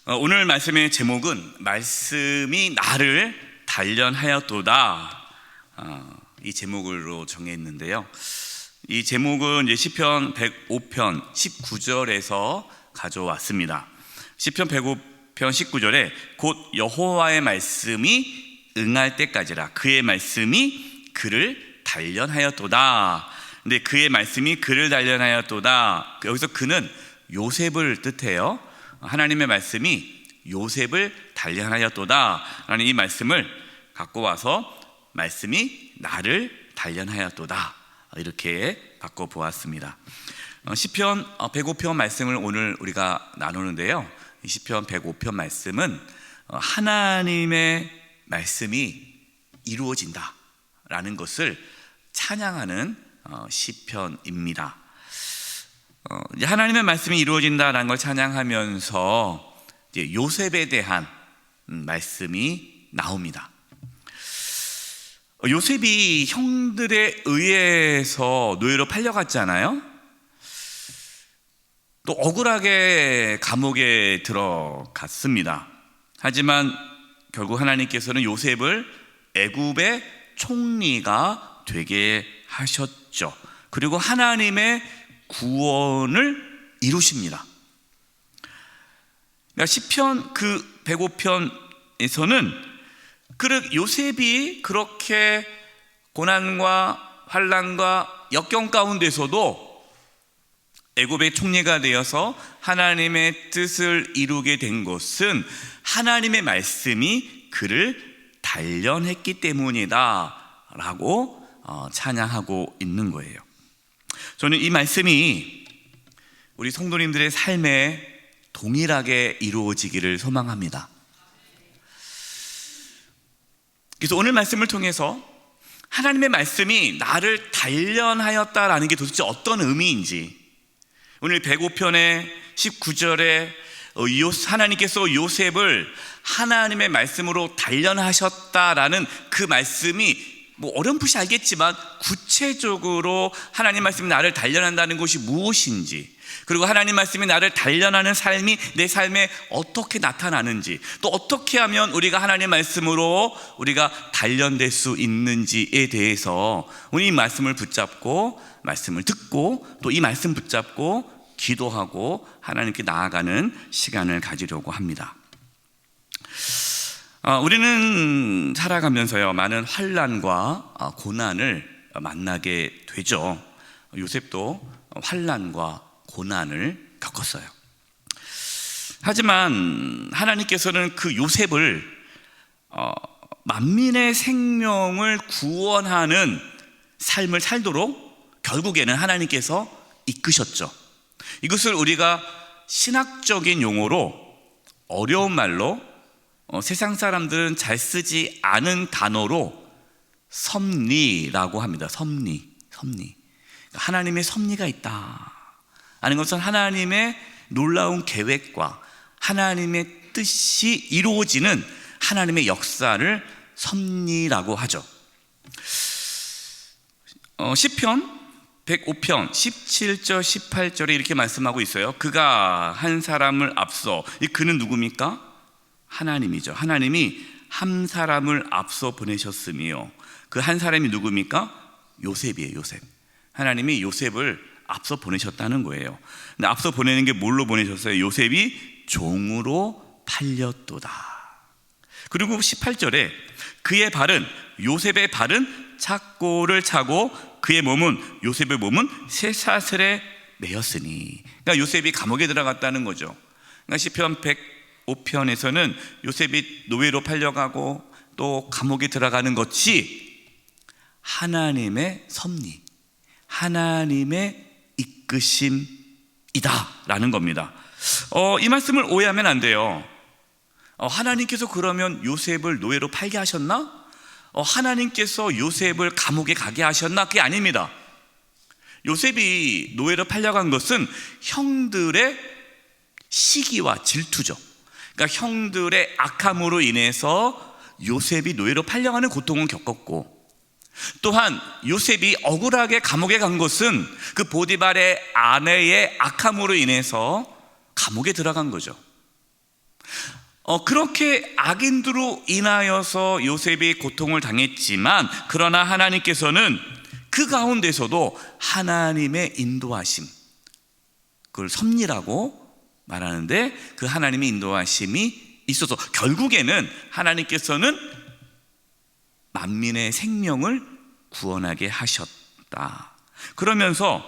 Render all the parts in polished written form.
오늘 말씀의 제목은 말씀이 나를 단련하였도다, 이 제목으로 정했는데요. 이 제목은 이제 시편 105편 19절에서 가져왔습니다. 시편 105편 19절에 곧 여호와의 말씀이 응할 때까지라 그의 말씀이 그를 단련하였도다. 근데 그의 말씀이 그를 단련하였도다, 여기서 그는 요셉을 뜻해요. 하나님의 말씀이 요셉을 단련하였도다 라는 이 말씀을 갖고 와서 말씀이 나를 단련하였도다, 이렇게 바꿔보았습니다. 시편 105편 말씀을 오늘 우리가 나누는데요, 이 시편 105편 말씀은 하나님의 말씀이 이루어진다 라는 것을 찬양하는 시편입니다. 하나님의 말씀이 이루어진다라는 걸 찬양하면서 이제 요셉에 대한 말씀이 나옵니다. 요셉이 형들에 의해서 노예로 팔려갔잖아요. 또 억울하게 감옥에 들어갔습니다. 하지만 결국 하나님께서는 요셉을 애굽의 총리가 되게 하셨죠. 그리고 하나님의 구원을 이루십니다. 그러니까 시편 105편에서는 요셉이 그렇게 고난과 환난과 역경 가운데서도 애굽의 총리가 되어서 하나님의 뜻을 이루게 된 것은 하나님의 말씀이 그를 단련했기 때문이다 라고 찬양하고 있는 거예요. 저는 이 말씀이 우리 성도님들의 삶에 동일하게 이루어지기를 소망합니다. 그래서 오늘 말씀을 통해서 하나님의 말씀이 나를 단련하였다라는 게 도대체 어떤 의미인지, 오늘 105편의 19절에 하나님께서 요셉을 하나님의 말씀으로 단련하셨다라는 그 말씀이 어렴풋이 알겠지만 구체적으로 하나님 말씀이 나를 단련한다는 것이 무엇인지, 그리고 하나님 말씀이 나를 단련하는 삶이 내 삶에 어떻게 나타나는지, 또 어떻게 하면 우리가 하나님 말씀으로 우리가 단련될 수 있는지에 대해서 우리 이 말씀을 붙잡고 말씀을 듣고 또 이 말씀 붙잡고 기도하고 하나님께 나아가는 시간을 가지려고 합니다. 우리는 살아가면서요, 많은 환난과 고난을 만나게 되죠. 요셉도 환난과 고난을 겪었어요. 하지만 하나님께서는 그 요셉을 만민의 생명을 구원하는 삶을 살도록 결국에는 하나님께서 이끄셨죠. 이것을 우리가 신학적인 용어로, 어려운 말로, 세상 사람들은 잘 쓰지 않은 단어로 섭리라고 합니다. 섭리. 하나님의 섭리가 있다 하는 것은 하나님의 놀라운 계획과 하나님의 뜻이 이루어지는 하나님의 역사를 섭리라고 하죠. 시편 105편 17절 18절에 이렇게 말씀하고 있어요. 그가 한 사람을 앞서, 그는 누굽니까? 하나님이죠. 하나님이 한 사람을 앞서 보내셨으며 그 한 사람이 누굽니까? 요셉이에요. 요셉. 하나님이 요셉을 앞서 보내셨다는 거예요. 근데 앞서 보내는 게 뭘로 보내셨어요? 요셉이 종으로 팔렸도다. 그리고 18절에 그의 발은, 요셉의 발은 착고를 차고 그의 몸은, 요셉의 몸은 쇠사슬에 매였으니, 그러니까 요셉이 감옥에 들어갔다는 거죠. 그러니까 시편 105편에서는 요셉이 노예로 팔려가고 또 감옥에 들어가는 것이 하나님의 섭리, 하나님의 이끄심이다 라는 겁니다. 이 말씀을 오해하면 안 돼요. 하나님께서 그러면 요셉을 노예로 팔게 하셨나? 하나님께서 요셉을 감옥에 가게 하셨나? 그게 아닙니다. 요셉이 노예로 팔려간 것은 형들의 시기와 질투죠. 그러니까 형들의 악함으로 인해서 요셉이 노예로 팔려가는 고통을 겪었고, 또한 요셉이 억울하게 감옥에 간 것은 그 보디발의 아내의 악함으로 인해서 감옥에 들어간 거죠. 그렇게 악인들로 인하여서 요셉이 고통을 당했지만, 그러나 하나님께서는 그 가운데서도 하나님의 인도하심, 그걸 섭리라고 말하는데, 그 하나님의 인도하심이 있어서 결국에는 하나님께서는 만민의 생명을 구원하게 하셨다. 그러면서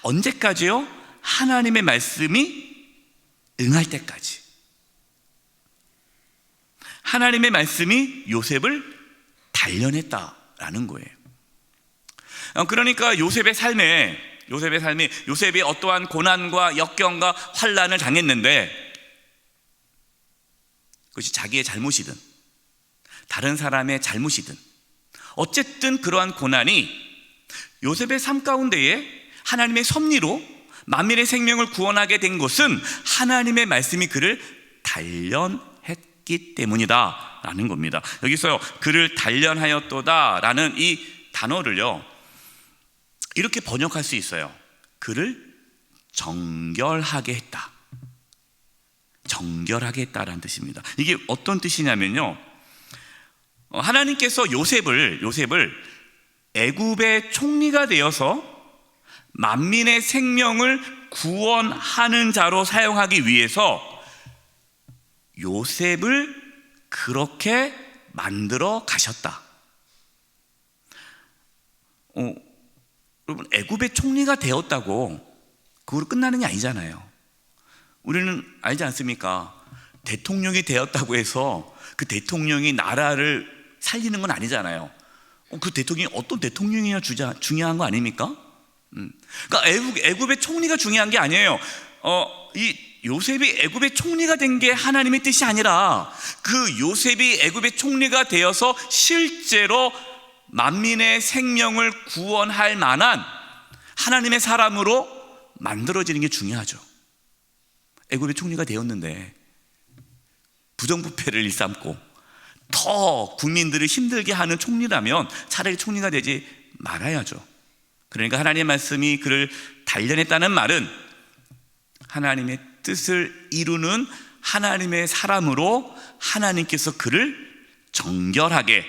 언제까지요? 하나님의 말씀이 응할 때까지. 하나님의 말씀이 요셉을 단련했다라는 거예요. 그러니까 요셉의 요셉이 어떠한 고난과 역경과 환난을 당했는데, 그것이 자기의 잘못이든 다른 사람의 잘못이든 어쨌든 그러한 고난이 요셉의 삶 가운데에 하나님의 섭리로 만민의 생명을 구원하게 된 것은 하나님의 말씀이 그를 단련했기 때문이다 라는 겁니다. 여기서 그를 단련하였도다 라는 이 단어를요, 이렇게 번역할 수 있어요. 그를 정결하게 했다. 정결하게 했다라는 뜻입니다. 이게 어떤 뜻이냐면요, 하나님께서 요셉을 애굽의 총리가 되어서 만민의 생명을 구원하는 자로 사용하기 위해서 요셉을 그렇게 만들어 가셨다. 여러분, 애굽의 총리가 되었다고 그걸로 끝나는 게 아니잖아요. 우리는 알지 않습니까? 대통령이 되었다고 해서 그 대통령이 나라를 살리는 건 아니잖아요. 그 대통령이 어떤 대통령이야 중요한 거 아닙니까? 그러니까 애굽의 총리가 중요한 게 아니에요. 이 요셉이 애굽의 총리가 된 게 하나님의 뜻이 아니라, 그 요셉이 애굽의 총리가 되어서 실제로 만민의 생명을 구원할 만한 하나님의 사람으로 만들어지는 게 중요하죠. 애굽의 총리가 되었는데 부정부패를 일삼고 더 국민들을 힘들게 하는 총리라면 차라리 총리가 되지 말아야죠. 그러니까 하나님의 말씀이 그를 단련했다는 말은 하나님의 뜻을 이루는 하나님의 사람으로 하나님께서 그를 정결하게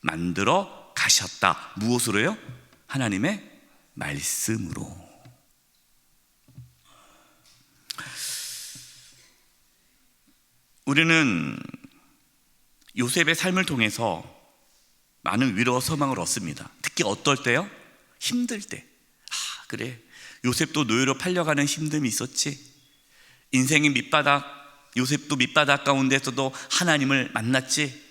만들어 가셨다. 무엇으로요? 하나님의 말씀으로. 우리는 요셉의 삶을 통해서 많은 위로와 소망을 얻습니다. 특히 어떨 때요? 힘들 때. 그래, 요셉도 노예로 팔려가는 힘듦이 있었지. 인생의 요셉도 밑바닥 가운데서도 하나님을 만났지.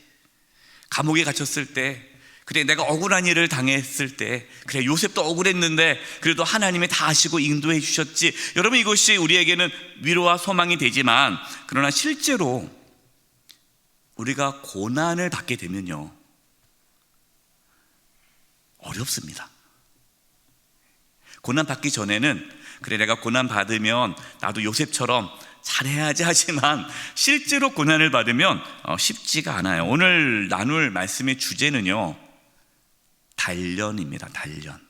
감옥에 갇혔을 때, 그래, 내가 억울한 일을 당했을 때, 그래, 요셉도 억울했는데 그래도 하나님이 다 아시고 인도해 주셨지. 여러분, 이것이 우리에게는 위로와 소망이 되지만, 그러나 실제로 우리가 고난을 받게 되면요, 어렵습니다. 고난 받기 전에는 그래, 내가 고난 받으면 나도 요셉처럼 잘해야지 하지만, 실제로 고난을 받으면 쉽지가 않아요. 오늘 나눌 말씀의 주제는요, 단련입니다. 단련.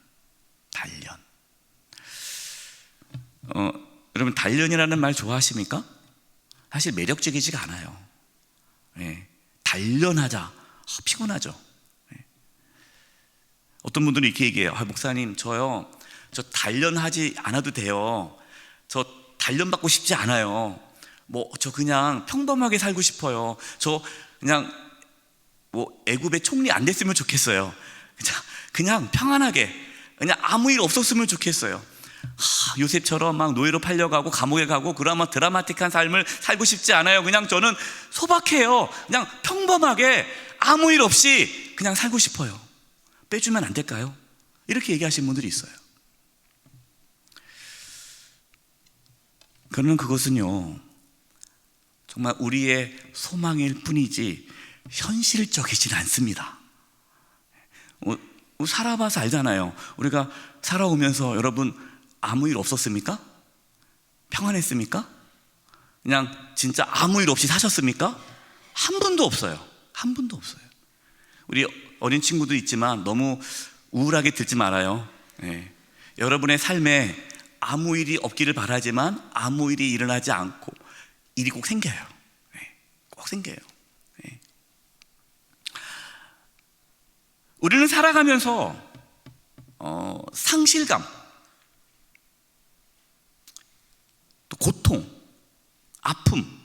여러분, 단련이라는 말 좋아하십니까? 사실 매력적이지가 않아요. 단련하자. 피곤하죠. 어떤 분들은 이렇게 얘기해요. 목사님, 저 단련하지 않아도 돼요. 저 단련받고 싶지 않아요. 저 그냥 평범하게 살고 싶어요. 저 그냥 애굽의 총리 안 됐으면 좋겠어요. 그냥 평안하게, 그냥 아무 일 없었으면 좋겠어요. 요셉처럼 막 노예로 팔려가고 감옥에 가고 그러면 드라마틱한 삶을 살고 싶지 않아요. 그냥 저는 소박해요. 그냥 평범하게 아무 일 없이 그냥 살고 싶어요. 빼주면 안 될까요? 이렇게 얘기하시는 분들이 있어요. 그러면 그것은요, 정말 우리의 소망일 뿐이지 현실적이진 않습니다. 살아봐서 알잖아요. 우리가 살아오면서 여러분, 아무 일 없었습니까? 평안했습니까? 그냥 진짜 아무 일 없이 사셨습니까? 한 분도 없어요. 한 분도 없어요. 우리 어린 친구도 있지만 너무 우울하게 들지 말아요. 여러분의 삶에 아무 일이 없기를 바라지만 아무 일이 일어나지 않고 일이 꼭 생겨요. 생겨요. 예. 우리는 살아가면서 상실감, 또 고통, 아픔,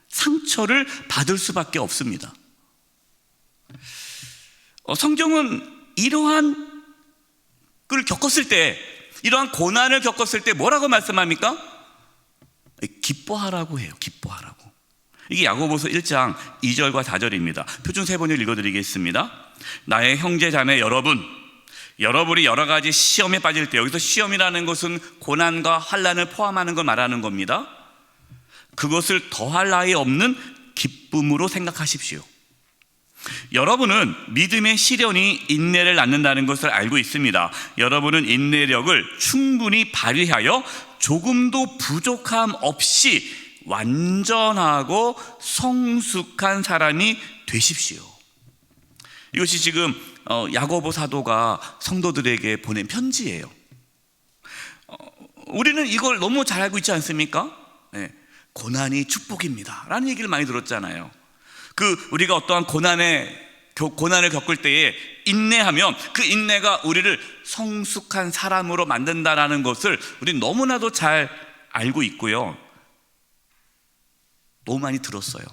상처를 받을 수밖에 없습니다. 성경은 이러한 걸 겪었을 때, 이러한 고난을 겪었을 때 뭐라고 말씀합니까? 기뻐하라고 해요. 기뻐하라고. 이게 야고보서 1장 2절과 4절입니다. 표준 세 번을 읽어드리겠습니다. 나의 형제 자매 여러분, 여러분이 여러 가지 시험에 빠질 때, 여기서 시험이라는 것은 고난과 환난을 포함하는 걸 말하는 겁니다. 그것을 더할 나위 없는 기쁨으로 생각하십시오. 여러분은 믿음의 시련이 인내를 낳는다는 것을 알고 있습니다. 여러분은 인내력을 충분히 발휘하여 조금도 부족함 없이 완전하고 성숙한 사람이 되십시오. 이것이 지금 야고보 사도가 성도들에게 보낸 편지예요. 우리는 이걸 너무 잘 알고 있지 않습니까? 네. 고난이 축복입니다 라는 얘기를 많이 들었잖아요. 우리가 어떠한 고난을 겪을 때에 인내하면 그 인내가 우리를 성숙한 사람으로 만든다라는 것을 우리는 너무나도 잘 알고 있고요. 너무 많이 들었어요.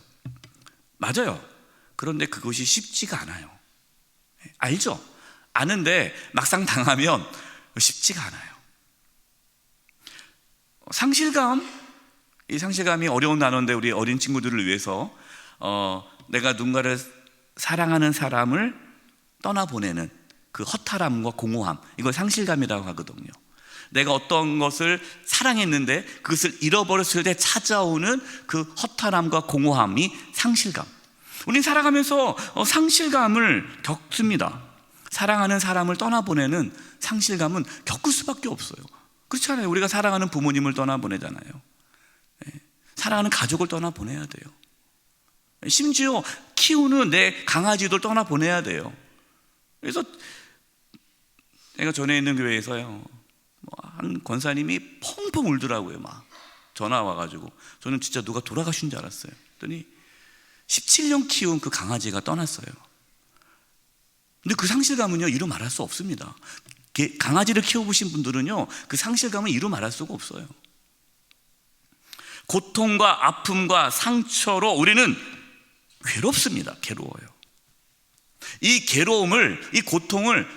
맞아요. 그런데 그것이 쉽지가 않아요. 알죠? 아는데 막상 당하면 쉽지가 않아요. 이 상실감이 어려운 단어인데 우리 어린 친구들을 위해서 내가 누군가를 사랑하는 사람을 떠나보내는 그 허탈함과 공허함, 이걸 상실감이라고 하거든요. 내가 어떤 것을 사랑했는데 그것을 잃어버렸을 때 찾아오는 그 허탈함과 공허함이 상실감. 우린 살아가면서 상실감을 겪습니다. 사랑하는 사람을 떠나보내는 상실감은 겪을 수밖에 없어요. 그렇잖아요. 우리가 사랑하는 부모님을 떠나보내잖아요. 사랑하는 가족을 떠나보내야 돼요. 심지어 키우는 내 강아지도 떠나보내야 돼요. 그래서 내가 전에 있는 교회에서요, 한 권사님이 펑펑 울더라고요. 막 전화 와가지고 저는 진짜 누가 돌아가신 줄 알았어요. 그랬더니 17년 키운 그 강아지가 떠났어요. 근데 그 상실감은요, 이루 말할 수 없습니다. 강아지를 키워보신 분들은요, 그 상실감을 이루 말할 수가 없어요. 고통과 아픔과 상처로 우리는 괴롭습니다. 괴로워요. 이 괴로움을, 이 고통을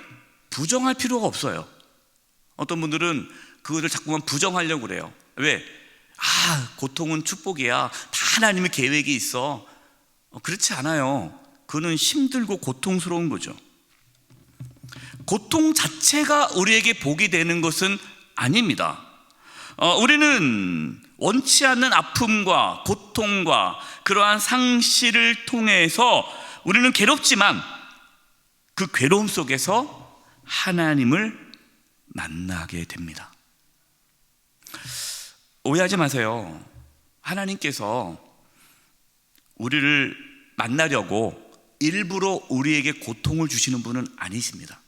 부정할 필요가 없어요. 어떤 분들은 그것을 자꾸만 부정하려고 그래요. 왜? 고통은 축복이야. 다 하나님의 계획이 있어. 그렇지 않아요. 그는 힘들고 고통스러운 거죠. 고통 자체가 우리에게 복이 되는 것은 아닙니다. 우리는 원치 않는 아픔과 고통과 그러한 상실을 통해서 우리는 괴롭지만 그 괴로움 속에서 하나님을 만나게 됩니다. 오해하지 마세요. 하나님께서 우리를 만나려고 일부러 우리에게 고통을 주시는 분은 아니십니다.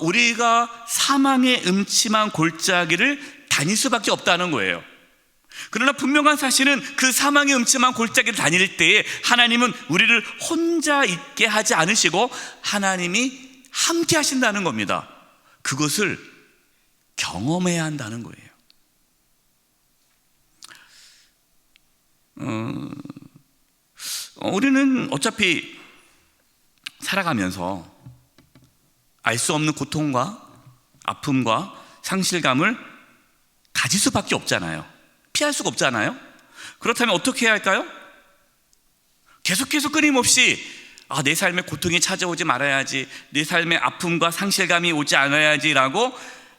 우리가 사망의 음침한 골짜기를 다닐 수밖에 없다는 거예요. 그러나 분명한 사실은 그 사망의 음침한 골짜기를 다닐 때에 하나님은 우리를 혼자 있게 하지 않으시고 하나님이 함께 하신다는 겁니다. 그것을 경험해야 한다는 거예요. 우리는 어차피 살아가면서 알 수 없는 고통과 아픔과 상실감을 가질 수밖에 없잖아요. 피할 수가 없잖아요. 그렇다면 어떻게 해야 할까요? 계속해서 끊임없이 내 삶에 고통이 찾아오지 말아야지, 내 삶에 아픔과 상실감이 오지 않아야지라고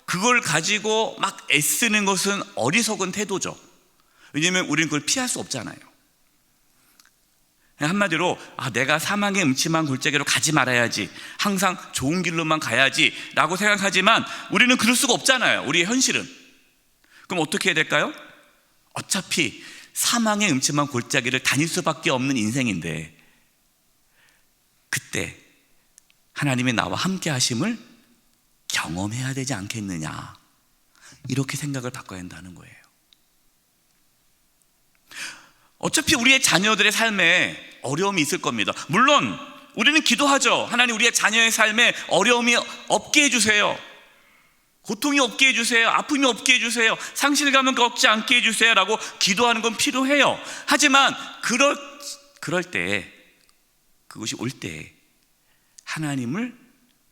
그걸 가지고 막 애쓰는 것은 어리석은 태도죠. 왜냐하면 우리는 그걸 피할 수 없잖아요. 한마디로 내가 사망의 음침한 골짜기로 가지 말아야지, 항상 좋은 길로만 가야지 라고 생각하지만 우리는 그럴 수가 없잖아요. 우리의 현실은. 그럼 어떻게 해야 될까요? 어차피 사망의 음침한 골짜기를 다닐 수밖에 없는 인생인데 그때 하나님의 나와 함께 하심을 경험해야 되지 않겠느냐, 이렇게 생각을 바꿔야 한다는 거예요. 어차피 우리의 자녀들의 삶에 어려움이 있을 겁니다. 물론 우리는 기도하죠. 하나님, 우리의 자녀의 삶에 어려움이 없게 해주세요. 고통이 없게 해주세요. 아픔이 없게 해주세요. 상실감은 겪지 않게 해주세요 라고 기도하는 건 필요해요. 하지만 그럴 때, 그것이 올 때 하나님을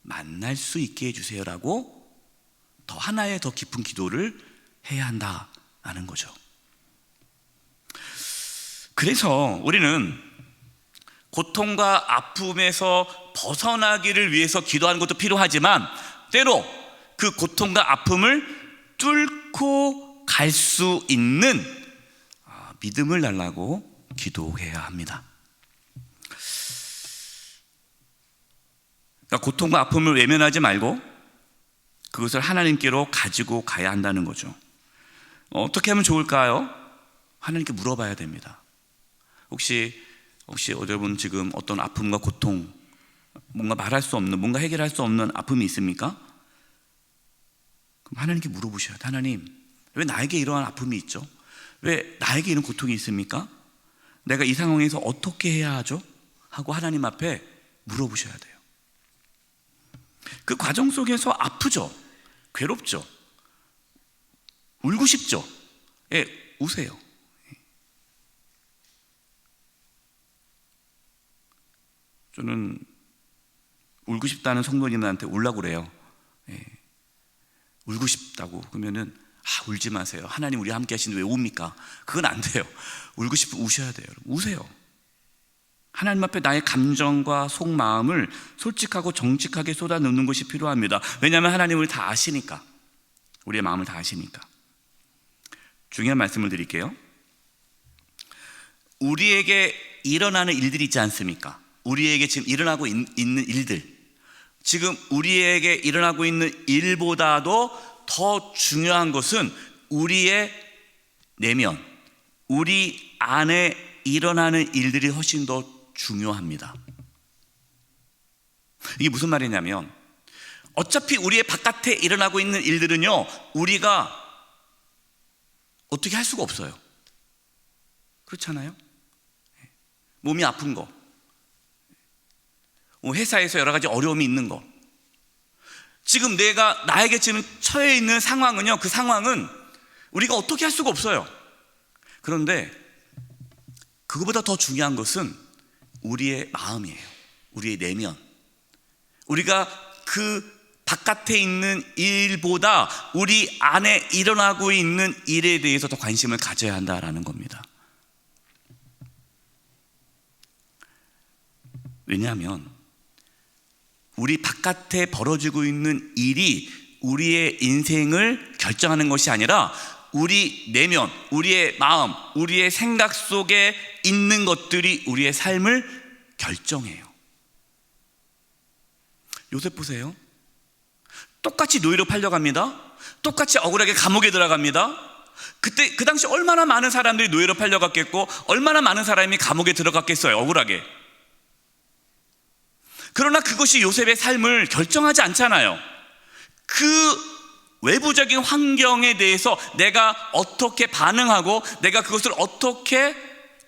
만날 수 있게 해주세요 라고 더 하나의 더 깊은 기도를 해야 한다는 거죠. 그래서 우리는 고통과 아픔에서 벗어나기를 위해서 기도하는 것도 필요하지만, 때로 그 고통과 아픔을 뚫고 갈 수 있는 믿음을 달라고 기도해야 합니다. 그러니까 고통과 아픔을 외면하지 말고 그것을 하나님께로 가지고 가야 한다는 거죠. 어떻게 하면 좋을까요? 하나님께 물어봐야 됩니다. 혹시 여러분 지금 어떤 아픔과 고통, 뭔가 말할 수 없는, 뭔가 해결할 수 없는 아픔이 있습니까? 그럼 하나님께 물어보셔야 돼요. 하나님, 왜 나에게 이러한 아픔이 있죠? 왜 나에게 이런 고통이 있습니까? 내가 이 상황에서 어떻게 해야 하죠? 하고 하나님 앞에 물어보셔야 돼요. 그 과정 속에서 아프죠? 괴롭죠? 울고 싶죠? 예, 우세요. 저는 울고 싶다는 성도님한테 울라고 그래요. 예. 울고 싶다고 그러면은 울지 마세요. 하나님 우리와 함께 하시는데 왜 웁니까? 그건 안 돼요. 울고 싶으면 우셔야 돼요. 우세요. 하나님 앞에 나의 감정과 속마음을 솔직하고 정직하게 쏟아놓는 것이 필요합니다. 왜냐하면 하나님을 다 아시니까. 우리의 마음을 다 아시니까. 중요한 말씀을 드릴게요. 우리에게 일어나는 일들이 있지 않습니까? 우리에게 지금 일어나고 있는 일들, 지금 우리에게 일어나고 있는 일보다도 더 중요한 것은 우리의 내면, 우리 안에 일어나는 일들이 훨씬 더 중요합니다. 이게 무슨 말이냐면, 어차피 우리의 바깥에 일어나고 있는 일들은요, 우리가 어떻게 할 수가 없어요. 그렇잖아요? 몸이 아픈 거, 회사에서 여러 가지 어려움이 있는 거, 지금 나에게 지금 처해 있는 상황은요, 그 상황은 우리가 어떻게 할 수가 없어요. 그런데 그거보다 더 중요한 것은 우리의 마음이에요. 우리의 내면. 우리가 그 바깥에 있는 일보다 우리 안에 일어나고 있는 일에 대해서 더 관심을 가져야 한다라는 겁니다. 왜냐하면 우리 바깥에 벌어지고 있는 일이 우리의 인생을 결정하는 것이 아니라 우리 내면, 우리의 마음, 우리의 생각 속에 있는 것들이 우리의 삶을 결정해요. 요셉 보세요. 똑같이 노예로 팔려갑니다. 똑같이 억울하게 감옥에 들어갑니다. 그 당시 얼마나 많은 사람들이 노예로 팔려갔겠고, 얼마나 많은 사람이 감옥에 들어갔겠어요, 억울하게. 그러나 그것이 요셉의 삶을 결정하지 않잖아요. 그 외부적인 환경에 대해서 내가 어떻게 반응하고, 내가 그것을 어떻게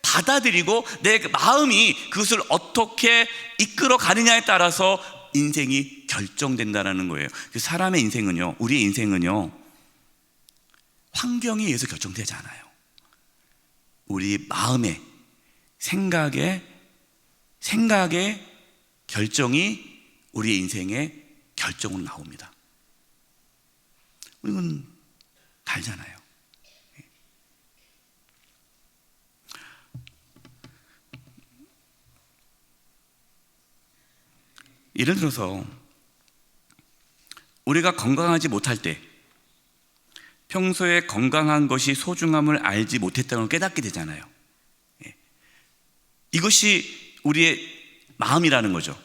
받아들이고, 내 마음이 그것을 어떻게 이끌어 가느냐에 따라서 인생이 결정된다는 거예요. 사람의 인생은요, 우리의 인생은요, 환경에 의해서 결정되지 않아요. 우리 마음의 생각의 결정이 우리의 인생의 결정으로 나옵니다. 이건 다 알잖아요. 예를 들어서 우리가 건강하지 못할 때, 평소에 건강한 것이 소중함을 알지 못했다는 걸 깨닫게 되잖아요. 이것이 우리의 마음이라는 거죠.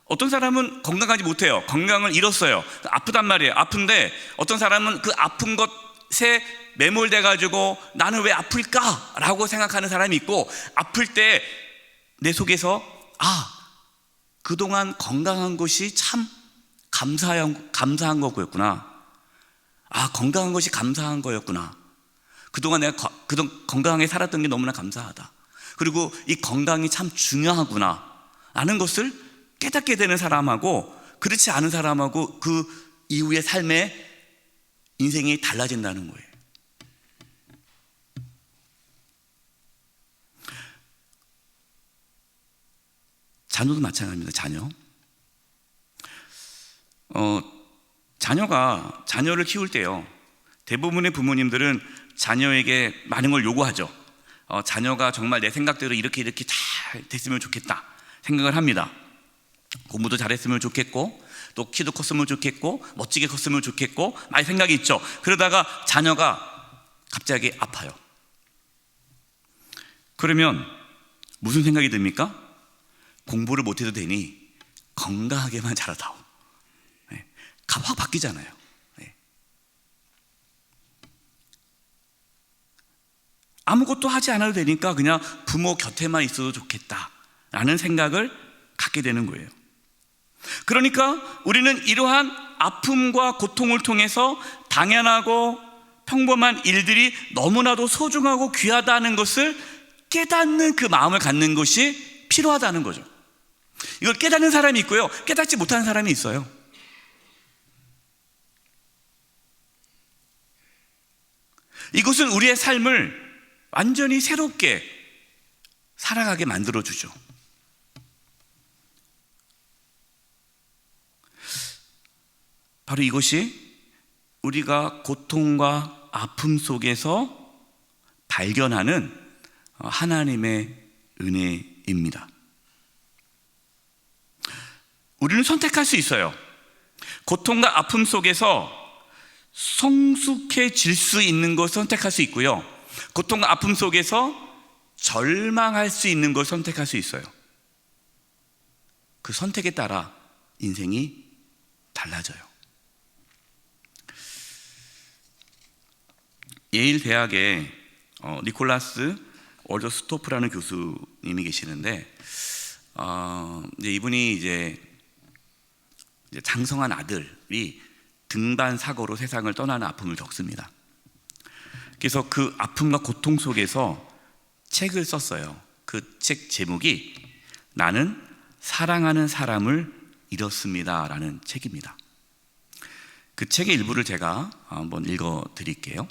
어떤 사람은 건강하지 못해요. 건강을 잃었어요. 아프단 말이에요. 아픈데 어떤 사람은 그 아픈 것에 매몰돼 가지고 나는 왜 아플까? 라고 생각하는 사람이 있고, 아플 때 내 속에서 그동안 건강한 것이 참 감사한 거였구나. 건강한 것이 감사한 거였구나. 그동안 내가 그동안 건강하게 살았던 게 너무나 감사하다. 그리고 이 건강이 참 중요하구나 라는 것을 깨닫게 되는 사람하고, 그렇지 않은 사람하고 그 이후의 삶의 인생이 달라진다는 거예요. 자녀도 마찬가지입니다. 자녀가 자녀를 키울 때요, 대부분의 부모님들은 자녀에게 많은 걸 요구하죠. 자녀가 정말 내 생각대로 이렇게 잘 됐으면 좋겠다 생각을 합니다. 공부도 잘했으면 좋겠고, 또 키도 컸으면 좋겠고, 멋지게 컸으면 좋겠고, 많이 생각이 있죠. 그러다가 자녀가 갑자기 아파요. 그러면 무슨 생각이 듭니까? 공부를 못해도 되니 건강하게만 자라다오. 확 바뀌잖아요. 아무것도 하지 않아도 되니까 그냥 부모 곁에만 있어도 좋겠다라는 생각을 갖게 되는 거예요. 그러니까 우리는 이러한 아픔과 고통을 통해서 당연하고 평범한 일들이 너무나도 소중하고 귀하다는 것을 깨닫는 그 마음을 갖는 것이 필요하다는 거죠. 이걸 깨닫는 사람이 있고요, 깨닫지 못하는 사람이 있어요. 이것은 우리의 삶을 완전히 새롭게 살아가게 만들어주죠. 바로 이것이 우리가 고통과 아픔 속에서 발견하는 하나님의 은혜입니다. 우리는 선택할 수 있어요. 고통과 아픔 속에서 성숙해질 수 있는 것을 선택할 수 있고요, 고통과 아픔 속에서 절망할 수 있는 걸 선택할 수 있어요. 그 선택에 따라 인생이 달라져요. 예일 대학에 니콜라스 월더스토프라는 교수님이 계시는데, 이제 이분이 이제 장성한 아들이 등반 사고로 세상을 떠나는 아픔을 겪습니다. 그래서 그 아픔과 고통 속에서 책을 썼어요. 그 책 제목이 나는 사랑하는 사람을 잃었습니다 라는 책입니다. 그 책의 일부를 제가 한번 읽어 드릴게요.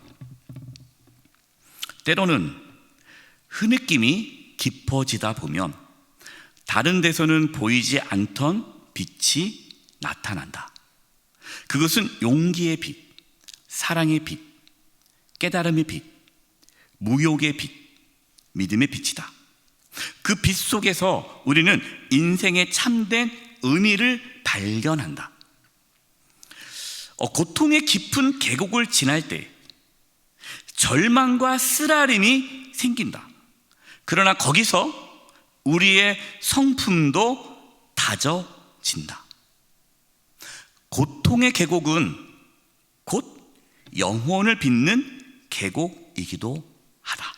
때로는 흐느낌이 깊어지다 보면 다른 데서는 보이지 않던 빛이 나타난다. 그것은 용기의 빛, 사랑의 빛, 깨달음의 빛, 무욕의 빛, 믿음의 빛이다. 그 빛 속에서 우리는 인생의 참된 의미를 발견한다. 고통의 깊은 계곡을 지날 때 절망과 쓰라림이 생긴다. 그러나 거기서 우리의 성품도 다져진다. 고통의 계곡은 곧 영혼을 빚는 계곡이기도 하다.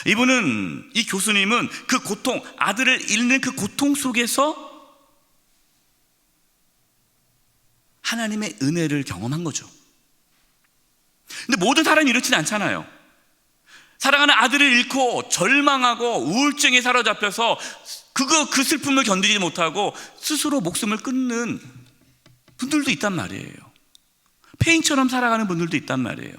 이분은, 이 교수님은 그 고통, 아들을 잃는 그 고통 속에서 하나님의 은혜를 경험한 거죠. 근데 모든 사람이 이렇지는 않잖아요. 사랑하는 아들을 잃고 절망하고 우울증에 사로잡혀서 그 슬픔을 견디지 못하고 스스로 목숨을 끊는 분들도 있단 말이에요. 폐인처럼 살아가는 분들도 있단 말이에요.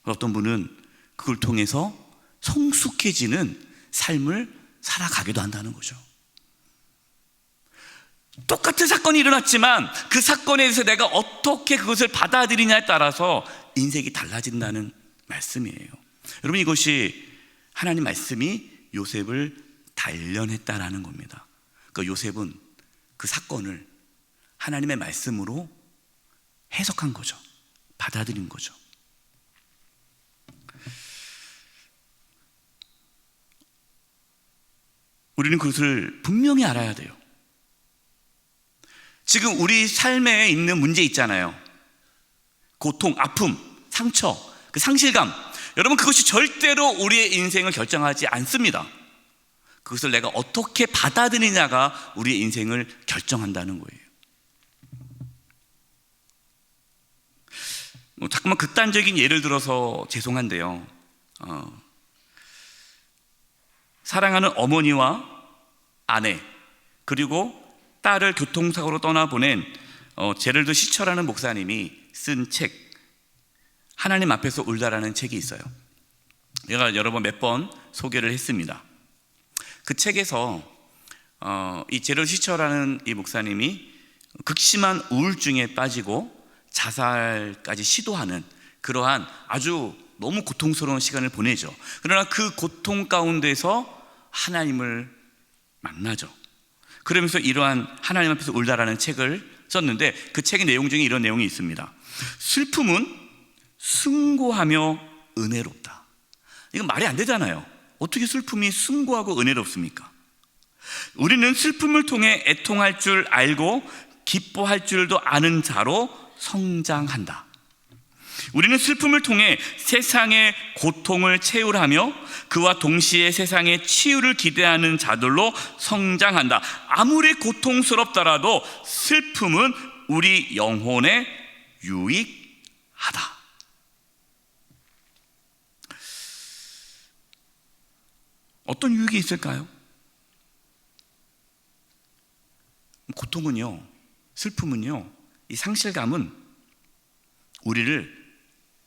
어떤 분은 그걸 통해서 성숙해지는 삶을 살아가기도 한다는 거죠. 똑같은 사건이 일어났지만 그 사건에 대해서 내가 어떻게 그것을 받아들이냐에 따라서 인생이 달라진다는 말씀이에요. 여러분, 이것이 하나님 말씀이 요셉을 단련했다라는 겁니다. 그러니까 요셉은 그 사건을 하나님의 말씀으로 해석한 거죠. 받아들인 거죠. 우리는 그것을 분명히 알아야 돼요. 지금 우리 삶에 있는 문제 있잖아요. 고통, 아픔, 상처, 그 상실감. 여러분, 그것이 절대로 우리의 인생을 결정하지 않습니다. 그것을 내가 어떻게 받아들이냐가 우리의 인생을 결정한다는 거예요. 잠깐만 극단적인 예를 들어서 죄송한데요. 사랑하는 어머니와 아내 그리고 딸을 교통사고로 떠나보낸 제럴드 시처라는 목사님이 쓴 책, 하나님 앞에서 울다라는 책이 있어요. 제가 여러 번 몇 번 소개를 했습니다. 그 책에서 이 제럴드 시처라는 이 목사님이 극심한 우울증에 빠지고 자살까지 시도하는 그러한 아주 너무 고통스러운 시간을 보내죠. 그러나 그 고통 가운데서 하나님을 만나죠. 그러면서 이러한 하나님 앞에서 울다라는 책을 썼는데 그 책의 내용 중에 이런 내용이 있습니다. 슬픔은 숭고하며 은혜롭다. 이건 말이 안 되잖아요. 어떻게 슬픔이 숭고하고 은혜롭습니까? 우리는 슬픔을 통해 애통할 줄 알고 기뻐할 줄도 아는 자로 성장한다. 우리는 슬픔을 통해 세상의 고통을 채울하며 그와 동시에 세상의 치유를 기대하는 자들로 성장한다. 아무리 고통스럽더라도 슬픔은 우리 영혼에 유익하다. 어떤 유익이 있을까요? 고통은요, 슬픔은요, 이 상실감은 우리를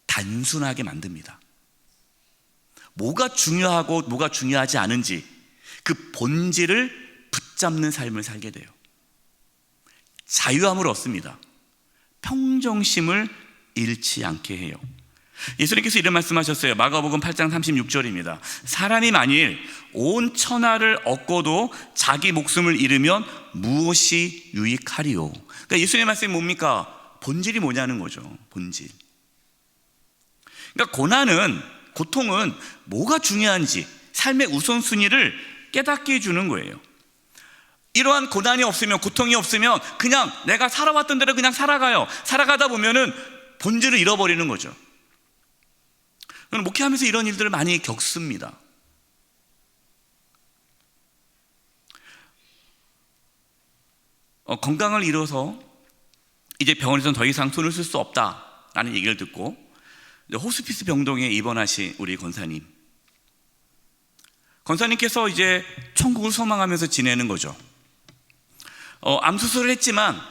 단순하게 만듭니다. 뭐가 중요하고 뭐가 중요하지 않은지 그 본질을 붙잡는 삶을 살게 돼요. 자유함을 얻습니다. 평정심을 잃지 않게 해요. 예수님께서 이런 말씀하셨어요. 마가복음 8장 36절입니다. 사람이 만일 온 천하를 얻고도 자기 목숨을 잃으면 무엇이 유익하리요? 그러니까 예수님의 말씀이 뭡니까? 본질이 뭐냐는 거죠. 본질. 그러니까 고통은 뭐가 중요한지 삶의 우선순위를 깨닫게 해주는 거예요. 이러한 고난이 없으면, 고통이 없으면 그냥 내가 살아왔던 대로 그냥 살아가요. 살아가다 보면은 본질을 잃어버리는 거죠. 저는 목회하면서 이런 일들을 많이 겪습니다. 건강을 잃어서 이제 병원에서는 더 이상 손을 쓸 수 없다라는 얘기를 듣고 호스피스 병동에 입원하신 우리 권사님께서 이제 천국을 소망하면서 지내는 거죠. 암 수술을 했지만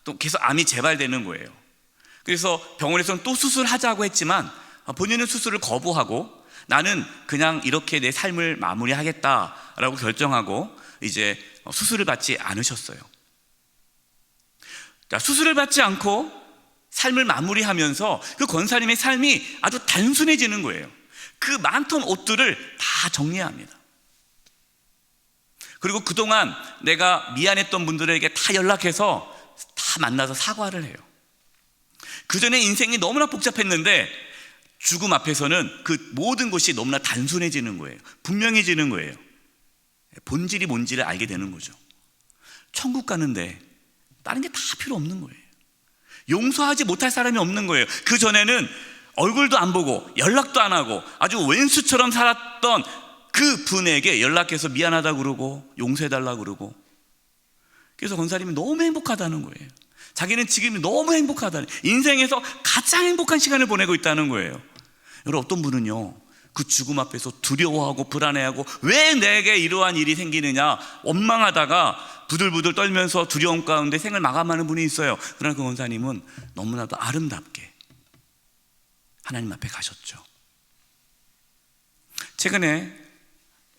또 계속 암이 재발되는 거예요. 그래서 병원에서는 또 수술하자고 했지만 본인은 수술을 거부하고 나는 그냥 이렇게 내 삶을 마무리하겠다라고 결정하고 이제 수술을 받지 않으셨어요. 자, 수술을 받지 않고 삶을 마무리하면서 그 권사님의 삶이 아주 단순해지는 거예요. 그 많던 옷들을 다 정리합니다. 그리고 그동안 내가 미안했던 분들에게 다 연락해서 다 만나서 사과를 해요. 그 전에 인생이 너무나 복잡했는데 죽음 앞에서는 그 모든 것이 너무나 단순해지는 거예요. 분명해지는 거예요. 본질이 뭔지를 알게 되는 거죠. 천국 가는데 다른 게 다 필요 없는 거예요. 용서하지 못할 사람이 없는 거예요. 그 전에는 얼굴도 안 보고 연락도 안 하고 아주 왼수처럼 살았던 그 분에게 연락해서 미안하다고 그러고 용서해달라고 그러고, 그래서 권사님이 너무 행복하다는 거예요. 자기는 지금이 너무 행복하다는, 인생에서 가장 행복한 시간을 보내고 있다는 거예요. 여러분, 어떤 분은요 그 죽음 앞에서 두려워하고 불안해하고 왜 내게 이러한 일이 생기느냐 원망하다가 부들부들 떨면서 두려움 가운데 생을 마감하는 분이 있어요. 그러나 그 권사님은 너무나도 아름답게 하나님 앞에 가셨죠. 최근에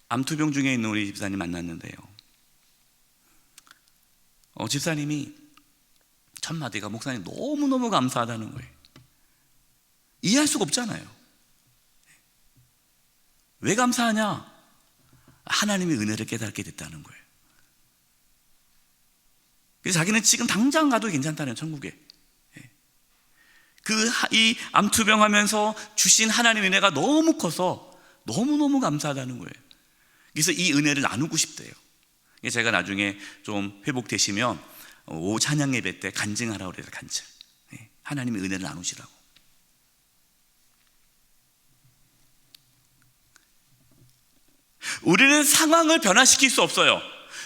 암투병 중에 있는 우리 집사님 만났는데요, 집사님이 첫 마디가 목사님 너무너무 감사하다는 거예요. 이해할 수가 없잖아요. 왜 감사하냐? 하나님의 은혜를 깨닫게 됐다는 거예요. 그래서 자기는 지금 당장 가도 괜찮다는, 천국에. 이 암투병 하면서 주신 하나님의 은혜가 너무 커서 너무너무 감사하다는 거예요. 그래서 이 은혜를 나누고 싶대요. 제가 나중에 좀 회복되시면 오후 찬양 예배 때 간증하라고 그래요. 간증. 하나님의 은혜를 나누시라고. 우리는 상황을 변화시킬 수 없어요.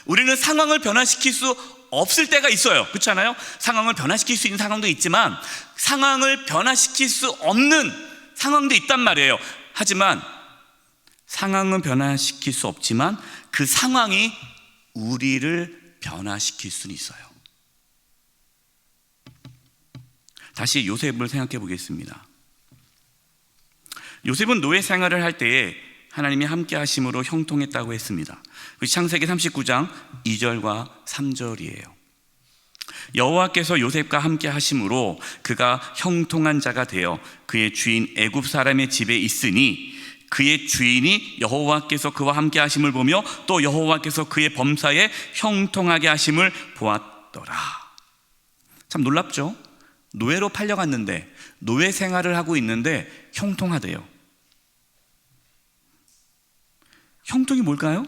우리는 상황을 변화시킬 수 없을 때가 있어요. 그렇잖아요? 상황을 변화시킬 수 있는 상황도 있지만 상황을 변화시킬 수 없는 상황도 있단 말이에요. 하지만 상황은 변화시킬 수 없지만 그 상황이 우리를 변화시킬 수는 있어요. 다시 요셉을 생각해 보겠습니다. 요셉은 노예 생활을 할 때에 하나님이 함께 하심으로 형통했다고 했습니다. 창세기 39장 2절과 3절이에요. 여호와께서 요셉과 함께 하심으로 그가 형통한 자가 되어 그의 주인 애굽 사람의 집에 있으니 그의 주인이 여호와께서 그와 함께 하심을 보며 또 여호와께서 그의 범사에 형통하게 하심을 보았더라. 참 놀랍죠? 노예로 팔려갔는데 노예 생활을 하고 있는데 형통하대요. 형통이 뭘까요?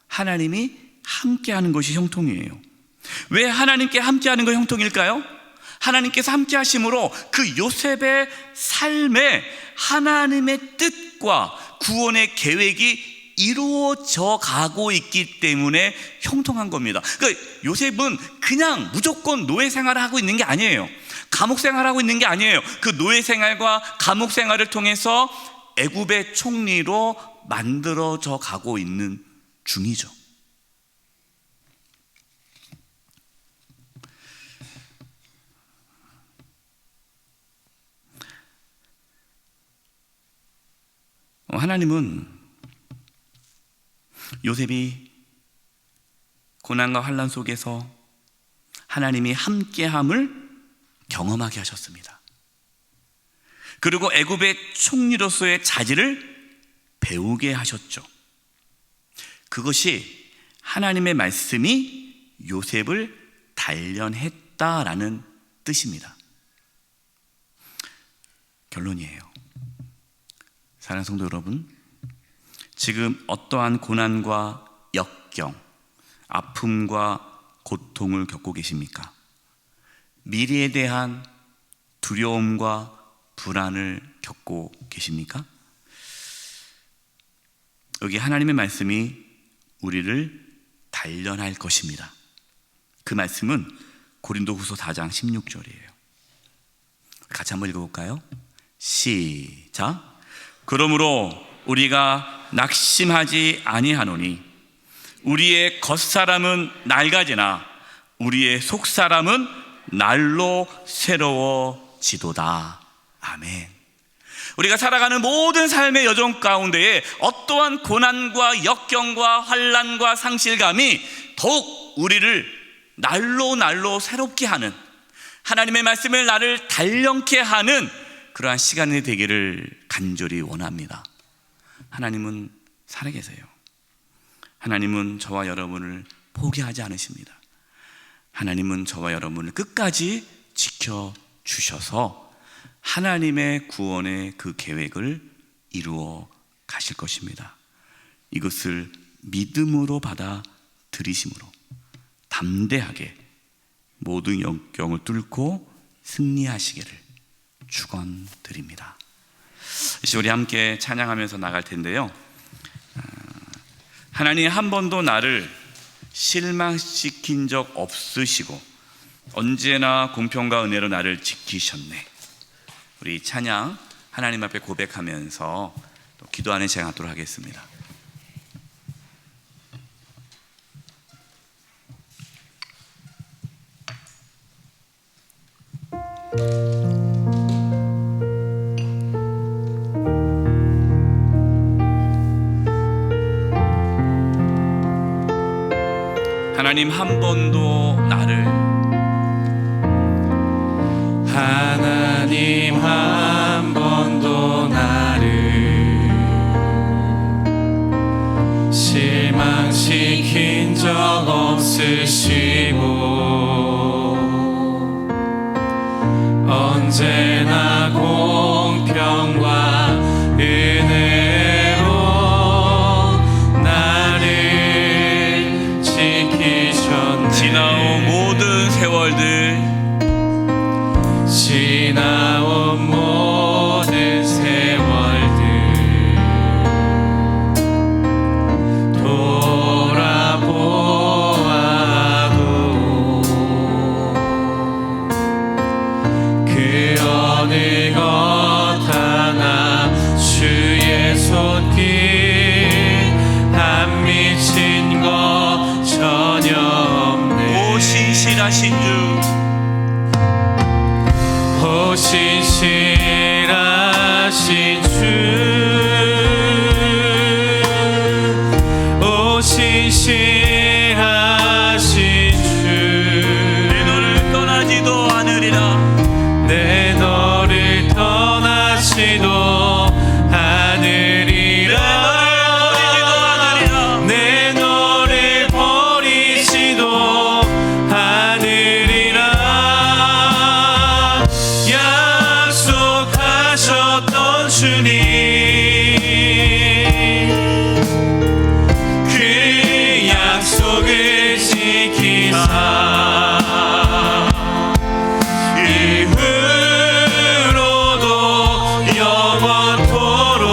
하나님이 함께하는 것이 형통이에요. 왜 하나님께 함께하는 거 형통일까요? 하나님께서 함께하심으로 그 요셉의 삶에 하나님의 뜻과 구원의 계획이 이루어져 가고 있기 때문에 형통한 겁니다. 그러니까 요셉은 그냥 무조건 노예 생활을 하고 있는 게 아니에요. 감옥 생활을 하고 있는 게 아니에요. 그 노예 생활과 감옥 생활을 통해서 애굽의 총리로 만들어져 가고 있는 중이죠. 하나님은 요셉이 고난과 환난 속에서 하나님이 함께함을 경험하게 하셨습니다. 그리고 애굽의 총리로서의 자질을 배우게 하셨죠. 그것이 하나님의 말씀이 요셉을 단련했다라는 뜻입니다. 결론이에요. 사랑하는 성도 여러분, 지금 어떠한 고난과 역경, 아픔과 고통을 겪고 계십니까? 미래에 대한 두려움과 불안을 겪고 계십니까? 여기 하나님의 말씀이 우리를 단련할 것입니다. 그 말씀은 고린도후서 4장 16절이에요. 같이 한번 읽어볼까요? 시작. 그러므로 우리가 낙심하지 아니하노니 우리의 겉사람은 낡아지나 우리의 속사람은 날로 새로워지도다. 아멘. 우리가 살아가는 모든 삶의 여정 가운데에 어떠한 고난과 역경과 환난과 상실감이 더욱 우리를 날로 새롭게 하는, 하나님의 말씀을 나를 단련케 하는 그러한 시간이 되기를 간절히 원합니다. 하나님은 살아계세요. 하나님은 저와 여러분을 포기하지 않으십니다. 하나님은 저와 여러분을 끝까지 지켜주셔서 하나님의 구원의 그 계획을 이루어 가실 것입니다. 이것을 믿음으로 받아들이심으로 담대하게 모든 역경을 뚫고 승리하시기를 축원드립니다. 이제 우리 함께 찬양하면서 나갈 텐데요. 하나님 한 번도 나를 실망시킨 적 없으시고 언제나 공평과 은혜로 나를 지키셨네. 우리 찬양 하나님 앞에 고백하면서 또 기도하는 시간 갖도록 하겠습니다. 하나님 한 번도 나를, 하나님 한 번도 나를 실망시킨 적 없으시고 언제나 공평과 은혜로 나를 지키셨네. 지나온 모든 세월들, 지나온 모든 세월들 돌아보아도 손길 안 미친 것 전혀 없네. 오 신실하신 주, 오 신실하신 주, 오 신실하신 주, 내 너를 떠나지도 않으리라. 내 너를 떠나지도 않으리라. 내 너를 버리지도 않으리라. 약속하셨던 주님, 그 약속을 지키사 이후로도 영원토록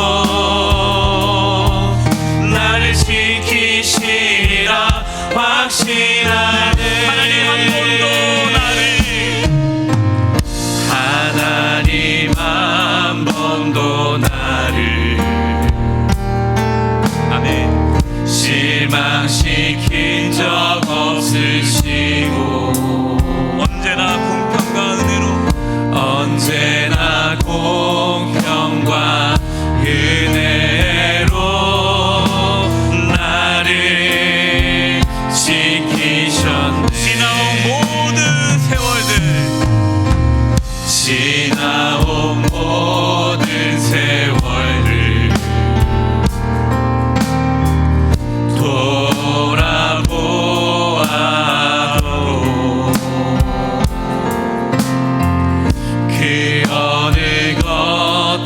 나를 지키시리라 확신하네. 하나님 한 번도 나를 아멘. 실망시킨 적 없으시고 언제나 공평과 은혜로, 언제나 공평과 은혜로 나를 지키셨네. 지나온 모든 세월들, 지나온 모든 세월들 돌아보아도 그 어느 것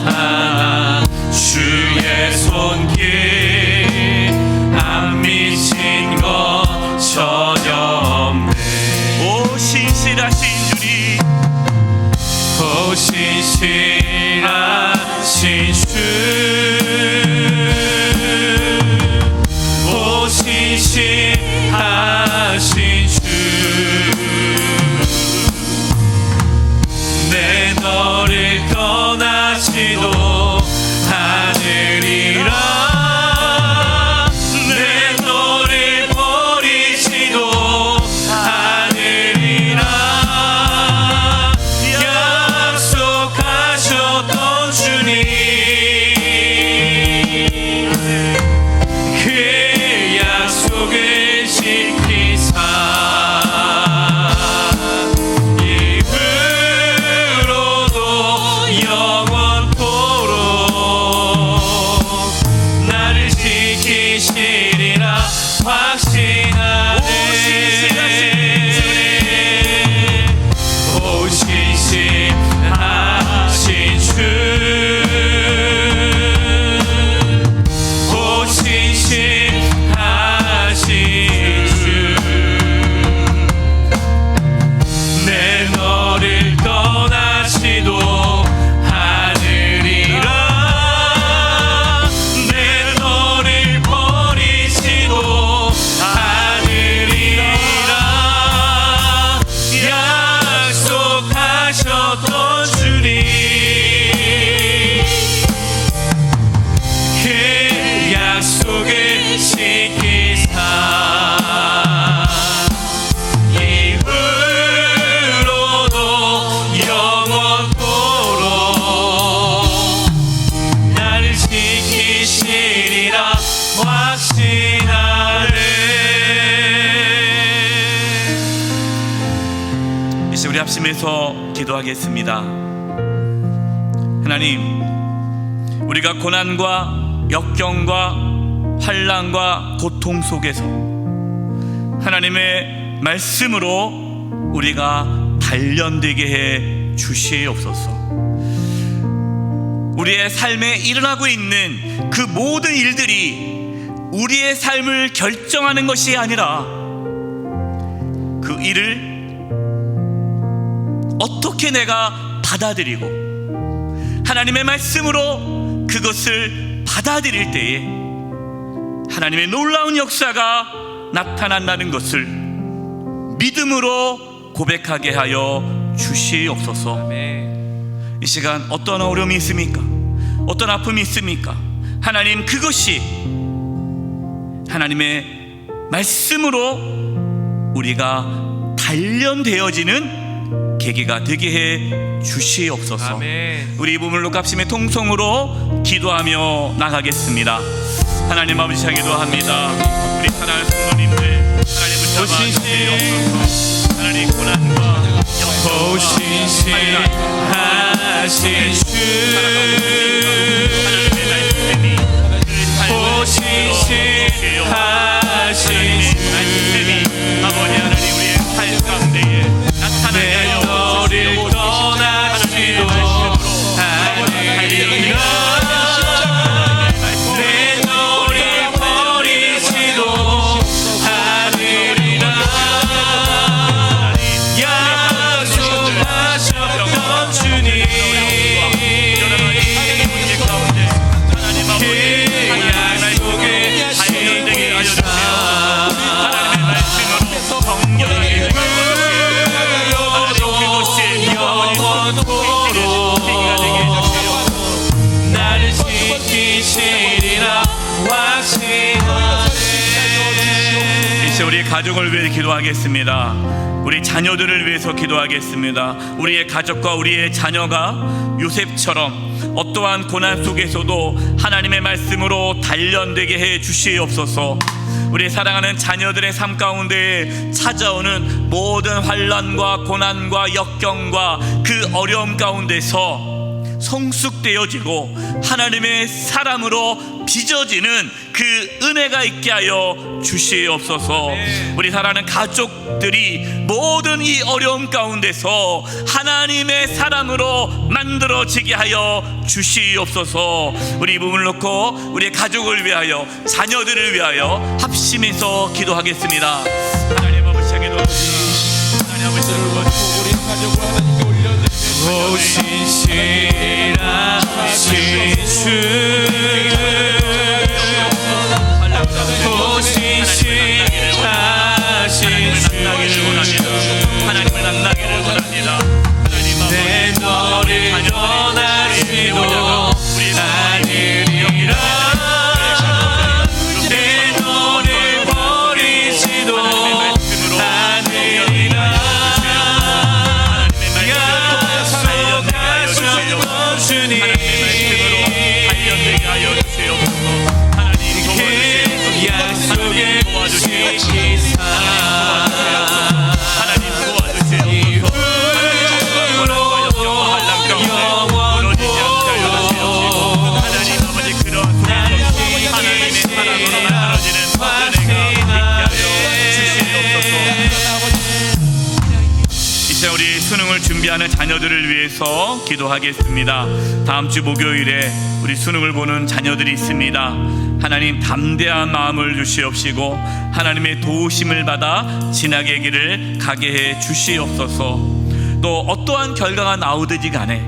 하나 주의 손길 안 미친 것 전혀 없네. 오 신실하신 주님, 오 신실하신 주, 오 신실하신 주, 내 너를 떠나지도 않으리라. 내 너를 버리지도 않으리라. 약속하셨던 주님, 그 약속을 지키사 이후로도 영원토록 나를 지키시리라 확신하네. 오 신실하신 주, 오 신실하신 주, 내 너를 떠나지도 않으리라. 내 너를 버리지도 않으리라. 약속하셨던 주님, 그 약속을 지키사 이후로도 영원토록 나를 지키시리라 확신하네. 이제 우리 합심해서 기도하겠습니다. 하나님, 우리가 고난과 역경과 환난과 고통 속에서 하나님의 말씀으로 우리가 단련되게 해 주시옵소서. 우리의 삶에 일어나고 있는 그 모든 일들이 우리의 삶을 결정하는 것이 아니라 그 일을 어떻게 내가 받아들이고 하나님의 말씀으로 그것을 받아들일 때에 하나님의 놀라운 역사가 나타난다는 것을 믿음으로 고백하게 하여 주시옵소서. 이 시간 어떤 어려움이 있습니까? 어떤 아픔이 있습니까? 하나님, 그것이 하나님의 말씀으로 우리가 단련되어지는 계기가 되게 해 주시옵소서. 아멘. 우리 이 부분을 값심의 통성으로 기도하며 나가겠습니다. 하나님 아버지 향기도 합니다. 우리 사랑하는 성도님들, 하나님 붙잡아 주시옵소서. 하나님 고난과 보신신 하신 주 보신신 하신 주 아버지 하나님, 우리의 삶 가운데에 나타나게 내 하여 너를 떠나시도 아니라 내 너를 버리지도 않으리라 약속하셨던 주님 그 약속에 지키사 나를 지키시리라 확신하네. 이제 우리 가족을 위해 기도하겠습니다. 우리 자녀들을 위해서 기도하겠습니다. 우리의 가족과 우리의 자녀가 요셉처럼 어떠한 고난 속에서도 하나님의 말씀으로 단련되게 해 주시옵소서. 우리 사랑하는 자녀들의 삶 가운데 찾아오는 모든 환난과 고난과 역경과 그 어려움 가운데서 성숙되어지고 하나님의 사람으로 빚어지는 그 은혜가 있게 하여 주시옵소서. 우리 사랑하는 가족들이 모든 이 어려움 가운데서 하나님의 사람으로 만들어지게 하여 주시옵소서. 우리 이 부분을 놓고 우리의 가족을 위하여, 자녀들을 위하여 합심해서 기도하겠습니다. 하나님 아버지 기도합니다. 하나님 아버지 우리 가족을 하나님께 올려드리며 보신실하신 주 보신실하신 주 하나님을 만나기를 원합니다. 내 너를 떠나시도 아니리라 내 너를 버리지도 아니리라 약속하셨던 주님 그 약속에 지키사 이제 우리 수능을 준비하는 자녀들을 위해서 기도하겠습니다. 다음 주 목요일에 우리 수능을 보는 자녀들이 있습니다. 하나님, 담대한 마음을 주시옵시고 하나님의 도우심을 받아 지나게 길을 가게 해 주시옵소서. 또 어떠한 결과가 나오든지 간에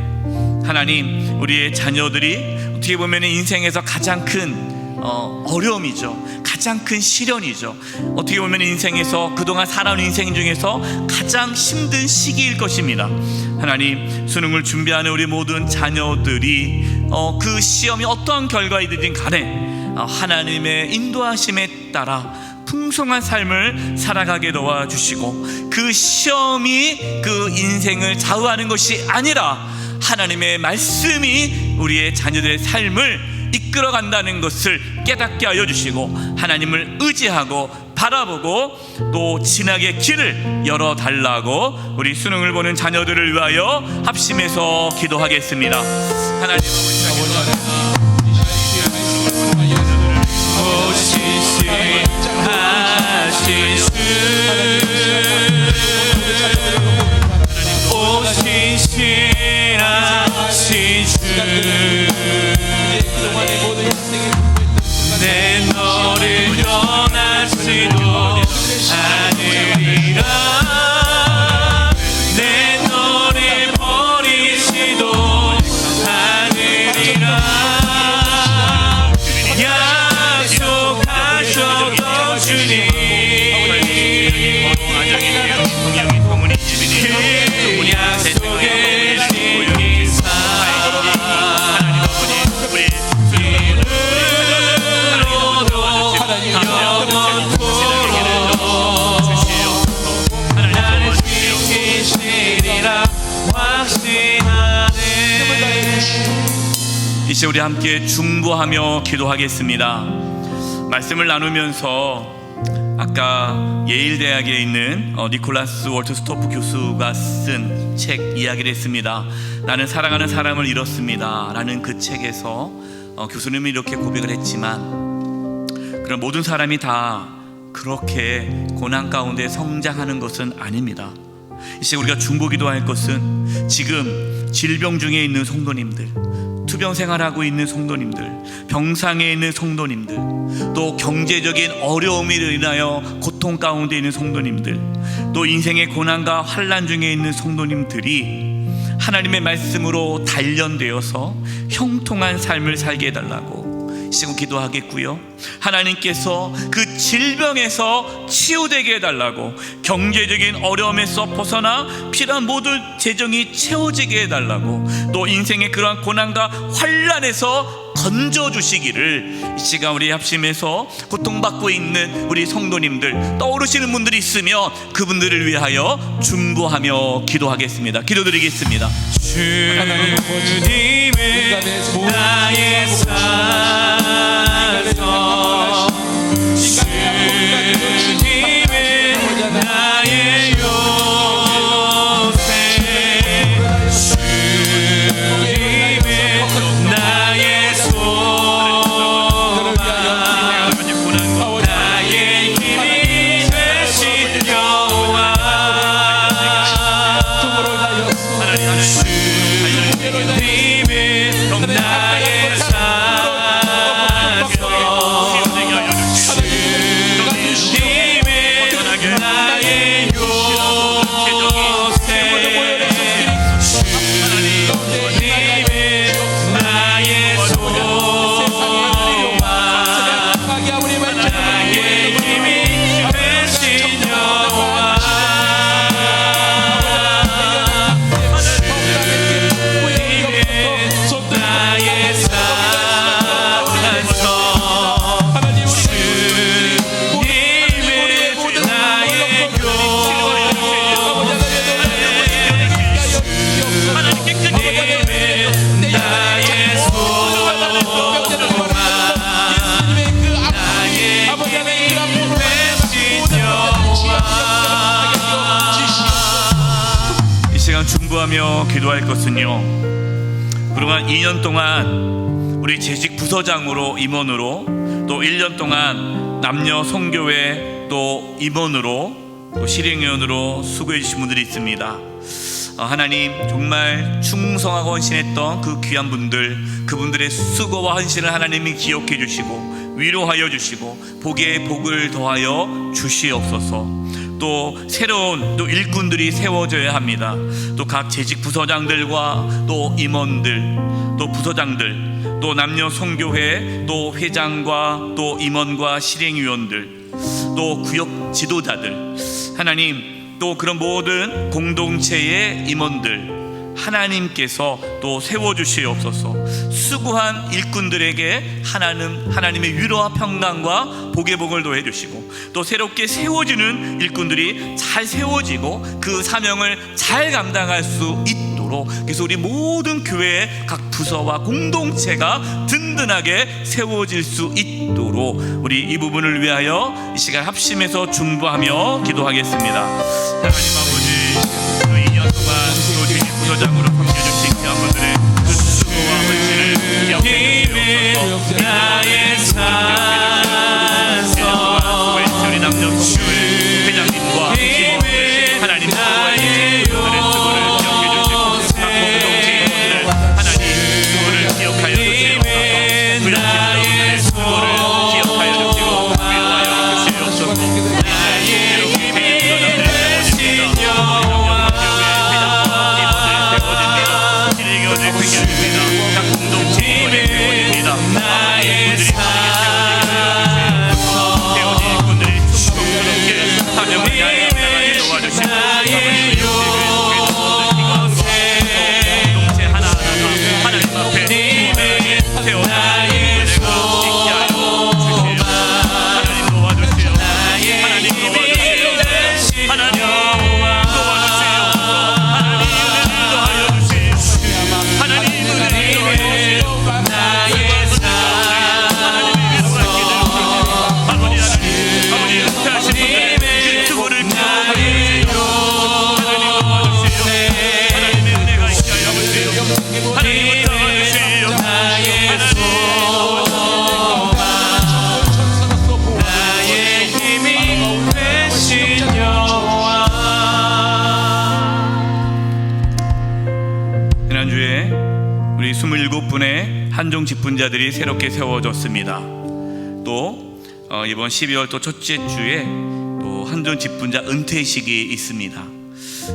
하나님, 우리의 자녀들이 어떻게 보면 인생에서 가장 큰 어려움이죠. 가장 큰 시련이죠. 어떻게 보면 인생에서 그동안 살아온 인생 중에서 가장 힘든 시기일 것입니다. 하나님, 수능을 준비하는 우리 모든 자녀들이 그 시험이 어떠한 결과이든지 간에 하나님의 인도하심에 따라 풍성한 삶을 살아가게 도와주시고, 그 시험이 그 인생을 좌우하는 것이 아니라 하나님의 말씀이 우리의 자녀들의 삶을 이끌어 간다는 것을 깨닫게 하여 주시고, 하나님을 의지하고 바라보고 또 진하게 길을 열어달라고 우리 수능을 보는 자녀들을 위하여 합심해서 기도하겠습니다. 하나님 내 너를 떠나시도 아니리라 내 너를 버리시도 아니리라 약속하셨던 주님 그 약속에 지키사 이제 우리 함께 중보하며 기도하겠습니다. 말씀을 나누면서 아까 예일대학에 있는 니콜라스 월트 스토프 교수가 쓴 책 이야기를 했습니다. 나는 사랑하는 사람을 잃었습니다 라는 그 책에서 교수님이 이렇게 고백을 했지만, 그런 모든 사람이 다 그렇게 고난 가운데 성장하는 것은 아닙니다. 이제 우리가 중보기도할 것은 지금 질병 중에 있는 성도님들, 투병 생활하고 있는 성도님들, 병상에 있는 성도님들, 또 경제적인 어려움으로 인하여 고통 가운데 있는 성도님들, 또 인생의 고난과 환난 중에 있는 성도님들이 하나님의 말씀으로 단련되어서 형통한 삶을 살게 해달라고 지금 기도하겠고요. 하나님께서 그 질병에서 치유되게 해달라고, 경제적인 어려움에서 벗어나 필요한 모든 재정이 채워지게 해달라고, 또 인생의 그러한 고난과 환난에서 건져주시기를 이 시간 우리 합심해서 고통받고 있는 우리 성도님들, 떠오르시는 분들이 있으면 그분들을 위하여 중보하며 기도하겠습니다. 기도드리겠습니다. 주님은 나의 산성, 주님은 나의 요새, 주님은 나의 소망, 나의 힘이 되신 여호와. 주님은 나의 산성, 주님은 나의 요새, 주님은 나의 소망, 나의 힘이 되신 여호와. 중보하며 기도할 것은요, 그동안 2년 동안 우리 재직 부서장으로 임원으로, 또 1년 동안 남녀 성교회 또 임원으로, 또 실행위원으로 수고해 주신 분들이 있습니다. 하나님, 정말 충성하고 헌신했던 그 귀한 분들, 그분들의 수고와 헌신을 하나님이 기억해 주시고 위로하여 주시고 복에 복을 더하여 주시옵소서. 또 새로운 또 일꾼들이 세워져야 합니다. 또 각 재직 부서장들과 또 임원들, 또 부서장들, 또 남녀 성교회, 또 회장과 또 임원과 실행위원들, 또 구역 지도자들, 하나님, 또 그런 모든 공동체의 임원들 하나님께서 또 세워주시옵소서. 수고한 일꾼들에게 하나님의 위로와 평강과 복의 복을 더해 주시고, 또 새롭게 세워지는 일꾼들이 잘 세워지고 그 사명을 잘 감당할 수 있도록, 그래서 우리 모든 교회의 각 부서와 공동체가 든든하게 세워질 수 있도록 우리 이 부분을 위하여 이 시간 합심해서 중보하며 기도하겠습니다. 하나님 아버지, 그 2년 동안 또 재직 부서장으로 섬겨주신 귀한 분들의 그 수고와 헌신을 기억해 주시옵소서. 나의 산성, 우리 남녀 성교회 회장님과 하나님 수고해 주신 분들의 수고를 기억해 주시고, 각 공동체 임원들 하나님 수고를 기억하여 주시옵소서. 구역지도자들의 수고를 기억하여 주시고 위로하여 주시옵소서. 나의 힘이 되신 여호와. 각 공동체 임원들 세워집니다. 나의 한종 직분자들이 새롭게 세워졌습니다. 또 이번 12월 또 첫째 주에 또 한종 직분자 은퇴식이 있습니다.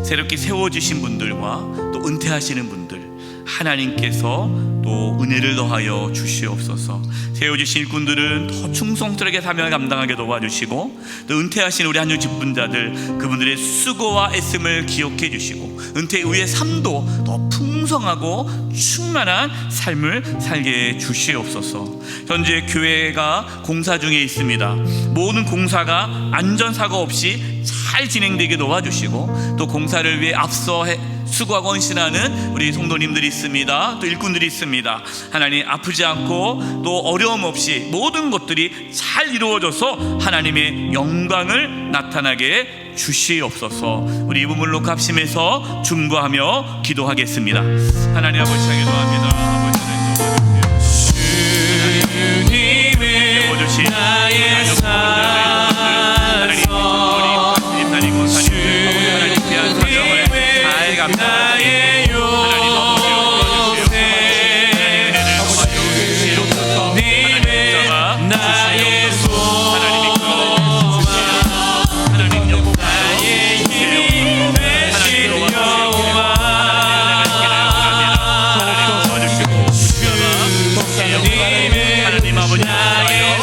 새롭게 세워주신 분들과 또 은퇴하시는 분들, 하나님께서 또 은혜를 더하여 주시옵소서. 세워주신 일꾼들은 더 충성스럽게 사명을 감당하게 도와주시고, 또 은퇴하신 우리 한종 직분자들, 그분들의 수고와 애씀을 기억해 주시고, 은퇴 이후의 삶도 더 풍성하고 충만한 삶을 살게 주시옵소서. 현재 교회가 공사 중에 있습니다. 모든 공사가 안전사고 없이 잘 진행되게 도와주시고, 또 공사를 위해 앞서 수고하고 헌신하는 우리 성도님들이 있습니다. 또 일꾼들이 있습니다. 하나님, 아프지 않고 또 어려움 없이 모든 것들이 잘 이루어져서 하나님의 영광을 나타나게 주시옵소서. 우리 이 부분을 놓고 합심해서 중보하며 기도하겠습니다. 하나님 아버지, 기도합니다. 주님은 나의 산성, 주님은 나의 요새,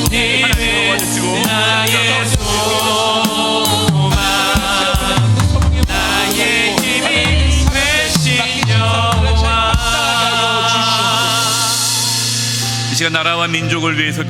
주님은 나의 소망, 나의 힘이 되신 여호와, 하나님 아버지, 나의 나라와 민족을 위해서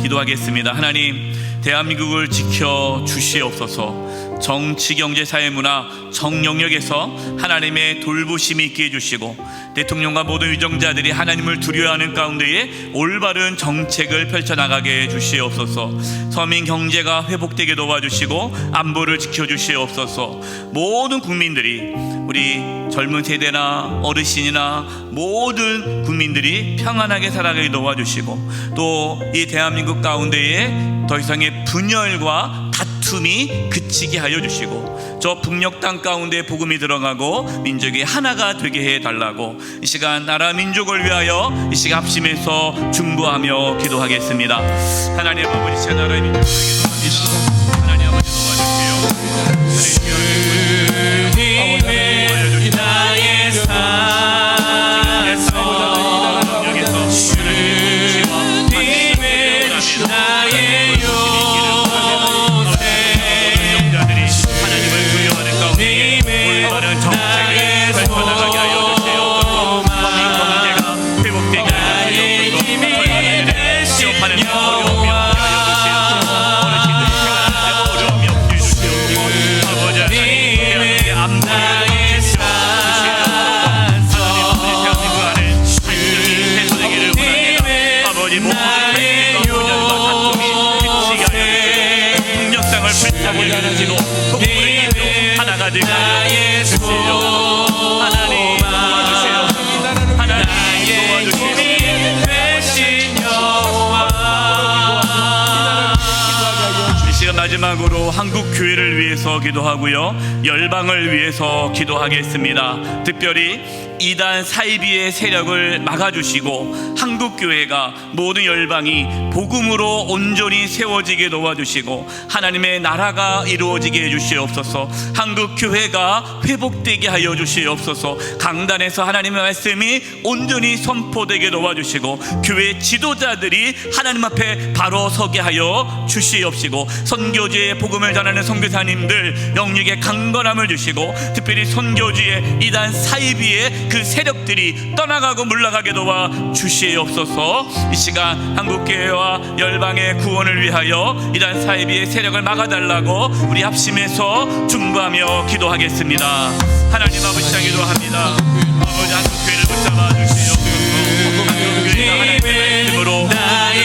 기도하겠습니다. 하나님, 대한민국을 지켜 주시옵소서. 정치, 경제, 사회, 문화, 정 영역에서 하나님의 돌보심이 있게 해주시고, 대통령과 모든 위정자들이 하나님을 두려워하는 가운데에 올바른 정책을 펼쳐나가게 해주시옵소서. 서민 경제가 회복되게 도와주시고 안보를 지켜주시옵소서. 모든 국민들이, 우리 젊은 세대나 어르신이나 모든 국민들이 평안하게 살아가게 도와주시고, 또 이 대한민국 가운데에 더 이상의 분열과 다툼이 그치게 하여 주시고, 저 북녘 땅 가운데 복음이 들어가고 민족이 하나가 되게 해달라고, 이 시간 나라 민족을 위하여 이 시간 합심해서 중보하며 기도하겠습니다. 하나님 아버지, 제 나라의 민족을 기도합니다. 하나님 아버지, 도와주세요. 주님은 나의 산성, 주님은 나의 요새, 하나님을 두려워하는 가운데 올바른 정책을 펼쳐나가게 하여 주시옵소서. 서민 경제가 회복되게 하여 주시옵소서. 취업하는 어려움이 없게 하여 주시옵소서. 어르신들이 생활하는 어려움이 없게 해주시옵소서. 아버지, 하나님의 안보를 지켜주시옵소서. 하나님 아버지, 대한민국 안에 안전이 해소되기를 원합니다. 아버지, 모든 분야들과 다툼이 그치게 하여 주시옵소서. 북녘 땅을 불타게 해주시고 동물의 일도 하나가 되게 하여 주시옵소서. 하나님 도와주시옵소서. 하나님 도와주시옵소서. 이 시간 마지막으로 한국 교회를 위해서 기도하고요, 열방을 위해서 기도하겠습니다. 특별히 이단 사이비의 세력을 막아주시고, 한국 교회가 모든 열방이 복음으로 온전히 세워지게 도와주시고, 하나님의 나라가 이루어지게 해주시옵소서. 한국 교회가 회복되게 하여 주시옵소서. 강단에서 하나님의 말씀이 온전히 선포되게 도와주시고, 교회 지도자들이 하나님 앞에 바로 서게 하여 주시옵시고, 선교지의 복음을 전하는 선교사님들 영육의 강건함을 주시고, 특별히 선교지의 이단 사이비의 그 세력들이 떠나가고 물러가게 도와 주시옵소서. 이 시간 한국교회와 열방의 구원을 위하여 이러한 사이비의 세력을 막아달라고 우리 합심해서 중보하며 기도하겠습니다. 하나님 아버지 향해 기도합니다. 아버지 한국교회를 붙잡아 주시옵소서. 한국교회가 하나님의 말씀으로 나의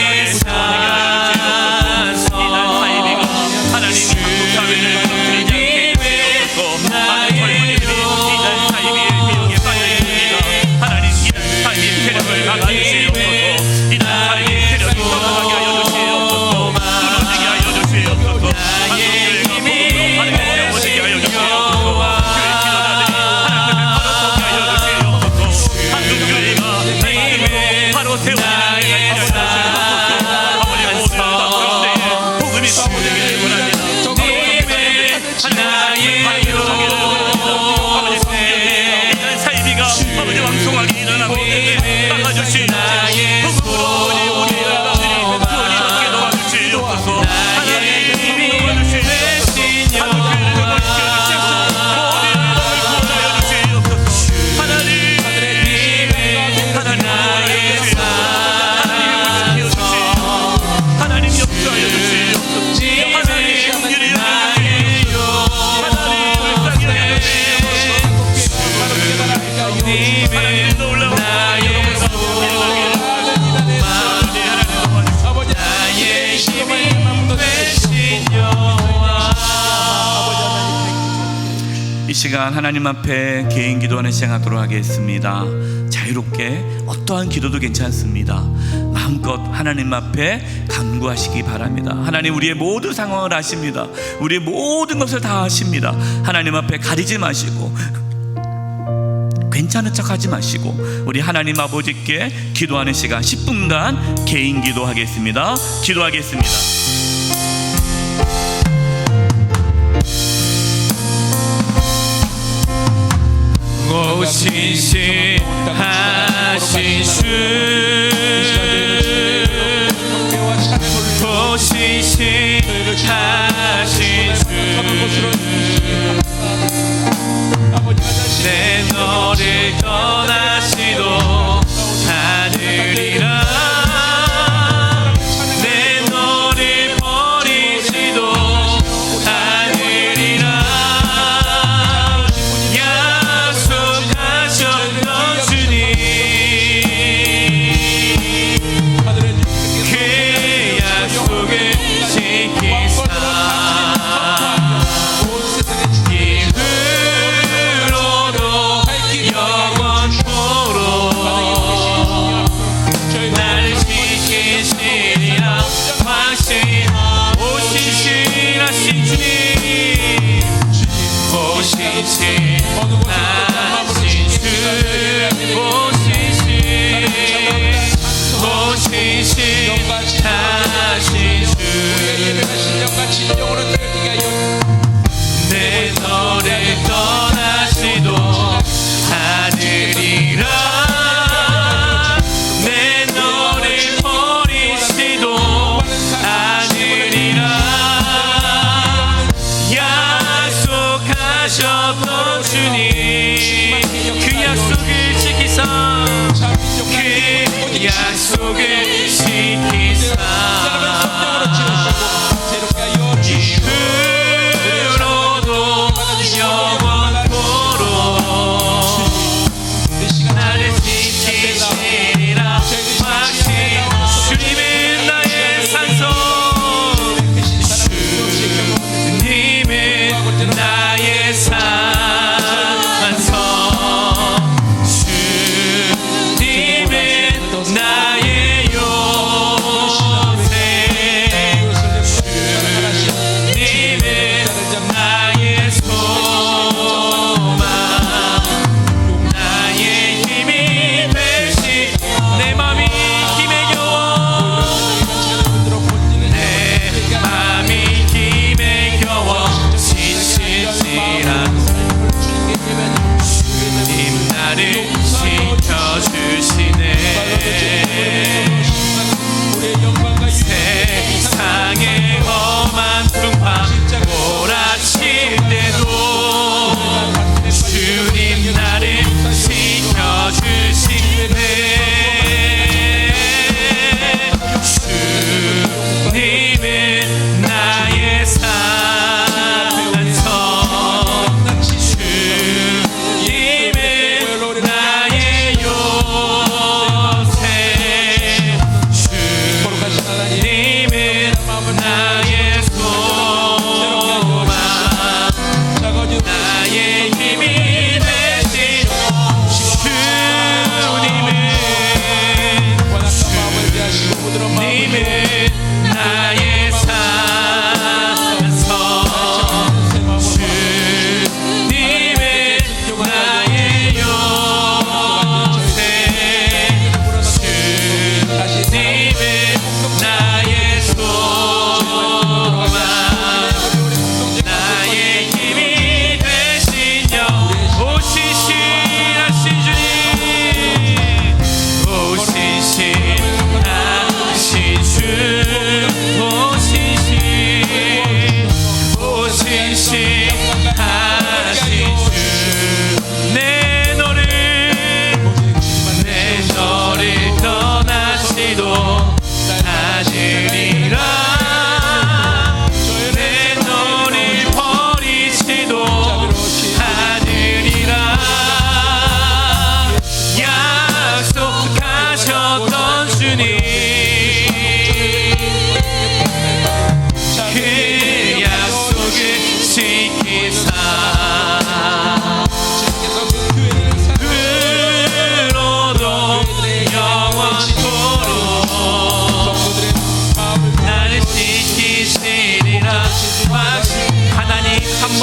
하나님이 한국 사회를 무너뜨리지 않게 해주시옵소서. 많은 젊은이들이 이단 사이비의 미혹에 빠져있습니다. 하나님 이단 사이비의 세력을 막아주시옵소서. 이단 사이비의 세력이 떠나가게 하여 주시옵소서. 무너지게 하여 주시옵소서. 한국교회가 복음으로 바르게 세워지게 하여 주시옵소서. 교회 지도자들이 하나님을 바로 서게 하여 주시옵소서. 한국교회가 말씀으로 바로 세우는 하나님을 하여 주시옵소서. 아버지 모든 가운데 복음이 바로되기를 원합니다. 아버지 왕성하게 일어나고 있는데 막아주시옵소서. 복음으로 우리 열방들이 구원이 받게 도와주시옵소서. 하나님 도와주시옵소서. 한국교회를 회복시켜주시옵소서. 모든 열방을 구원하여 주시옵소서. 하나님 구원하여 주시옵소서. 하나님 회복시켜주시옵소서. 하나님 역사하여 주시옵소서. 하나님 긍휼히 여겨주시옵소서. 하나님 불쌍히 여겨주시옵소서. 하나님 놀라운 나의 힘이 되신 여호와. 이 시간 하나님 앞에 개인 기도하는 시행하도록 하겠습니다. 자유롭게 어떠한 기도도 괜찮습니다. 마음껏 하나님 앞에 간구하시기 바랍니다. 하나님 우리의 모든 상황을 아십니다. 우리의 모든 것을 다 아십니다. 하나님 앞에 가리지 마시고 괜찮은 척 하지 마시고 우리 하나님 아버지께 기도하는 시간 10분간 개인 기도하겠습니다. 기도하겠습니다. 오시시 하신 주 오시시 하신 주 내 너를 떠나시도 않으리라 내 너를 버리시도 않으리라 약속하셨던 주님 그 약속을 지키사 내 너를 떠나시도 않으리라 내 너를 버리시도 않으리라 약속하셨던 주님 그 약속을 지키사 그 약속을 지키사 입으로도 영원토록 나를 지키시리라 확신 주님은 나의 산성 주님은 나의 산성 주님은 나의 요새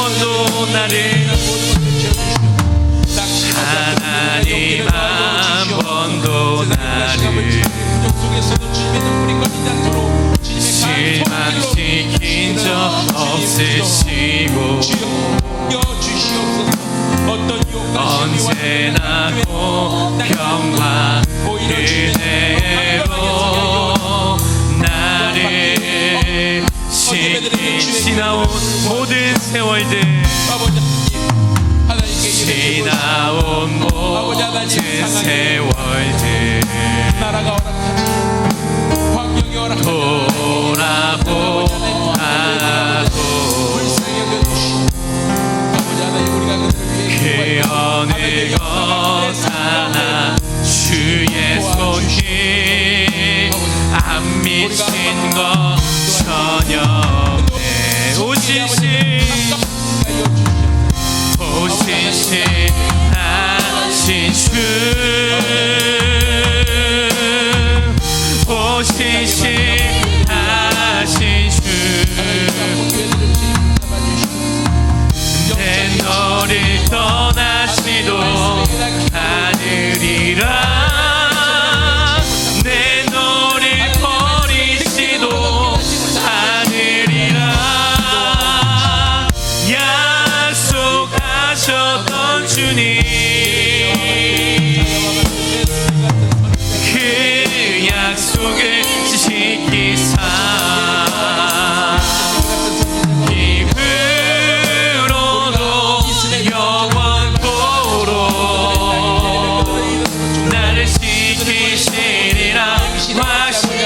번도 나를 하나님 한 번도 나를 실망시킨 적 없으시고 언제나 공평과 은혜로 나를 지나온 모든 세월들 지나온 모든 세월들 돌아보아도 그 어느 것 하나 주의 손길 안 미친 것 전혀 없네. 오시신 하신 주 오시신 하신 주 내 너를 떠나시도 않으리라 내 너를 버리시도 않으리라 약속하셨던 주님 그 약속을 지키사 이후로도 영원토록 나를 지키시리라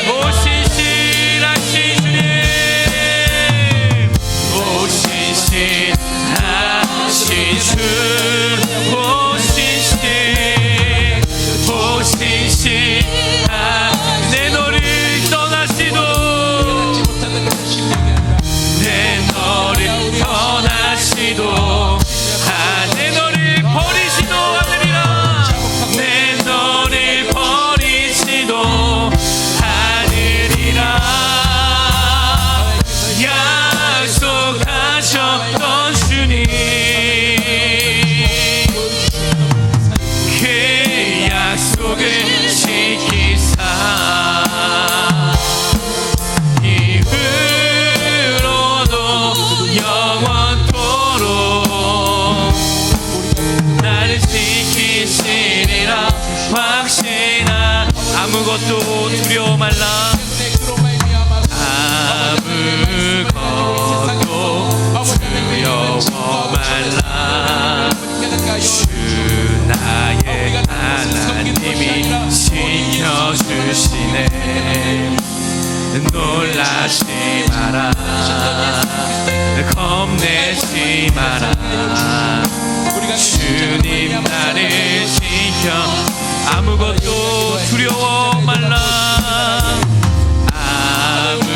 오신실하신 주님 오신실하신 주 내 너를 떠나시도 내 너를 떠나시도 내 너를 버리시도 않으리라 내 너를 버리시도 않으리라 약속하셨던 주님 그 약속을 지키사 이후로도 영원토록 나를 지키시리라 확신하 아무것도 두려워 말라 아무것도 두려워 말라 주 나의 하나님이 지켜주시네 놀라지 마라 겁내지 마라 주님 나를 지켜 아무것도 두려워 말라 아무것도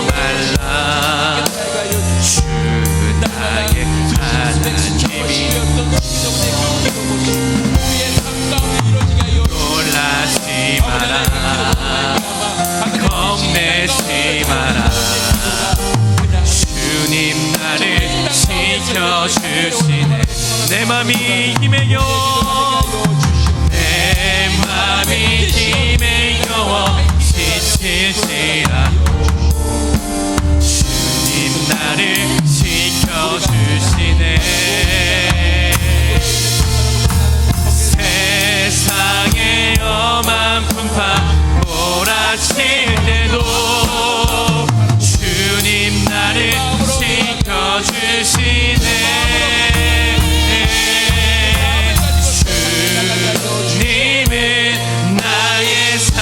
말라 주 나의 하나님이 놀라지 마라 겁내지 마라 주님 나를 지켜주시네 내 맘이 힘에 겨워 내 맘이 힘에 겨워 지칠지라도 주님 나를 지켜주시네 세상의 엄한 풍파 몰아칠 때도 주님 나를 지켜주시네 주님은 나의 사성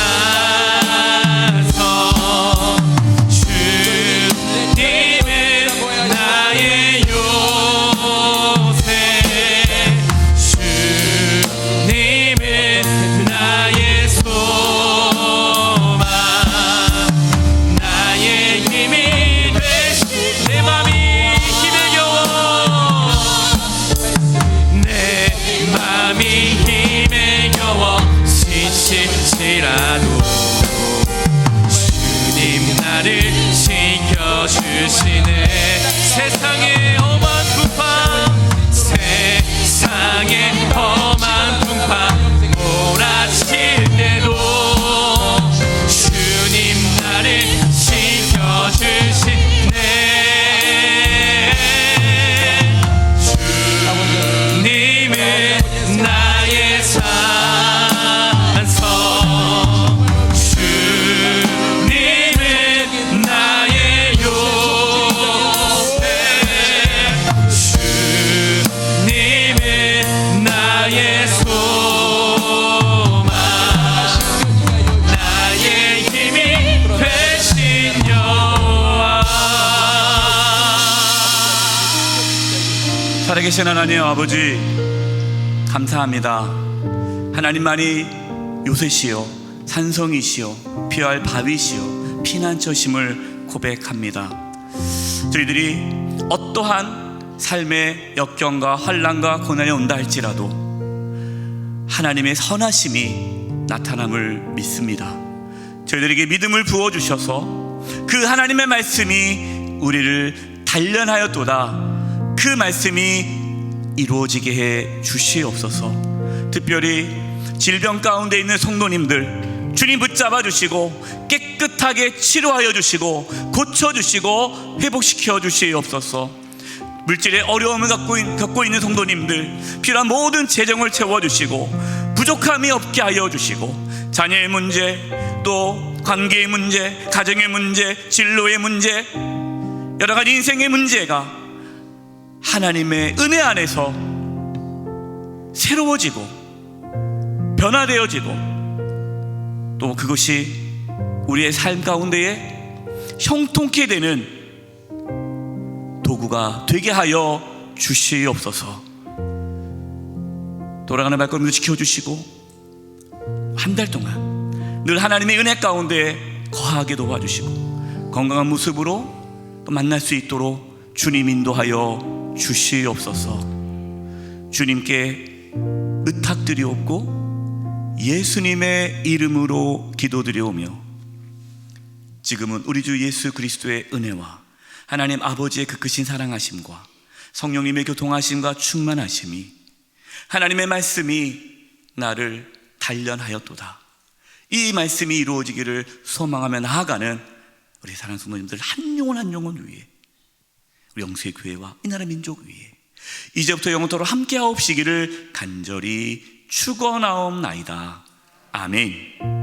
세상의 험한 풍파 세상의 험한 풍파 몰아칠 때도 주님 나를 지켜주시네 주님은 나의 산성 주님은 나의 요새 주님은 나의 소망 나의 힘이 되신 여호와. 살아계신 하나님 아버지, 감사합니다. 하나님만이 요새시요 산성이시요 피할 바위시요 피난처심을 고백합니다. 저희들이 어떠한 삶의 역경과 환난과 고난이 온다 할지라도 하나님의 선하심이 나타남을 믿습니다. 저희들에게 믿음을 부어주셔서 그 하나님의 말씀이 우리를 단련하였도다, 그 말씀이 이루어지게 해 주시옵소서. 특별히 질병 가운데 있는 성도님들 주님 붙잡아 주시고 깨끗하게 치료하여 주시고 고쳐 주시고 회복시켜 주시옵소서. 물질의 어려움을 갖고 있는 성도님들 필요한 모든 재정을 채워 주시고 부족함이 없게 하여 주시고 자녀의 문제, 또 관계의 문제, 가정의 문제, 진로의 문제, 여러 가지 인생의 문제가 하나님의 은혜 안에서 새로워지고 변화되어지고 또 그것이 우리의 삶 가운데에 형통케 되는 도구가 되게 하여 주시옵소서. 돌아가는 발걸음도 지켜주시고 한 달 동안 늘 하나님의 은혜 가운데 거하게 도와주시고 건강한 모습으로 또 만날 수 있도록 주님 인도하여 주시옵소서. 주님께 의탁드리옵고 예수님의 이름으로 기도드리오며 지금은 우리 주 예수 그리스도의 은혜와 하나님 아버지의 그 크신 사랑하심과 성령님의 교통하심과 충만하심이 하나님의 말씀이 나를 단련하였도다, 이 말씀이 이루어지기를 소망하며 나아가는 우리 사랑하는 성도님들 한 영혼 한 영혼 위에, 우리 영수의 교회와 이 나라 민족 위에 이제부터 영원토록 함께하옵시기를 간절히 축원하옵나이다. 아멘.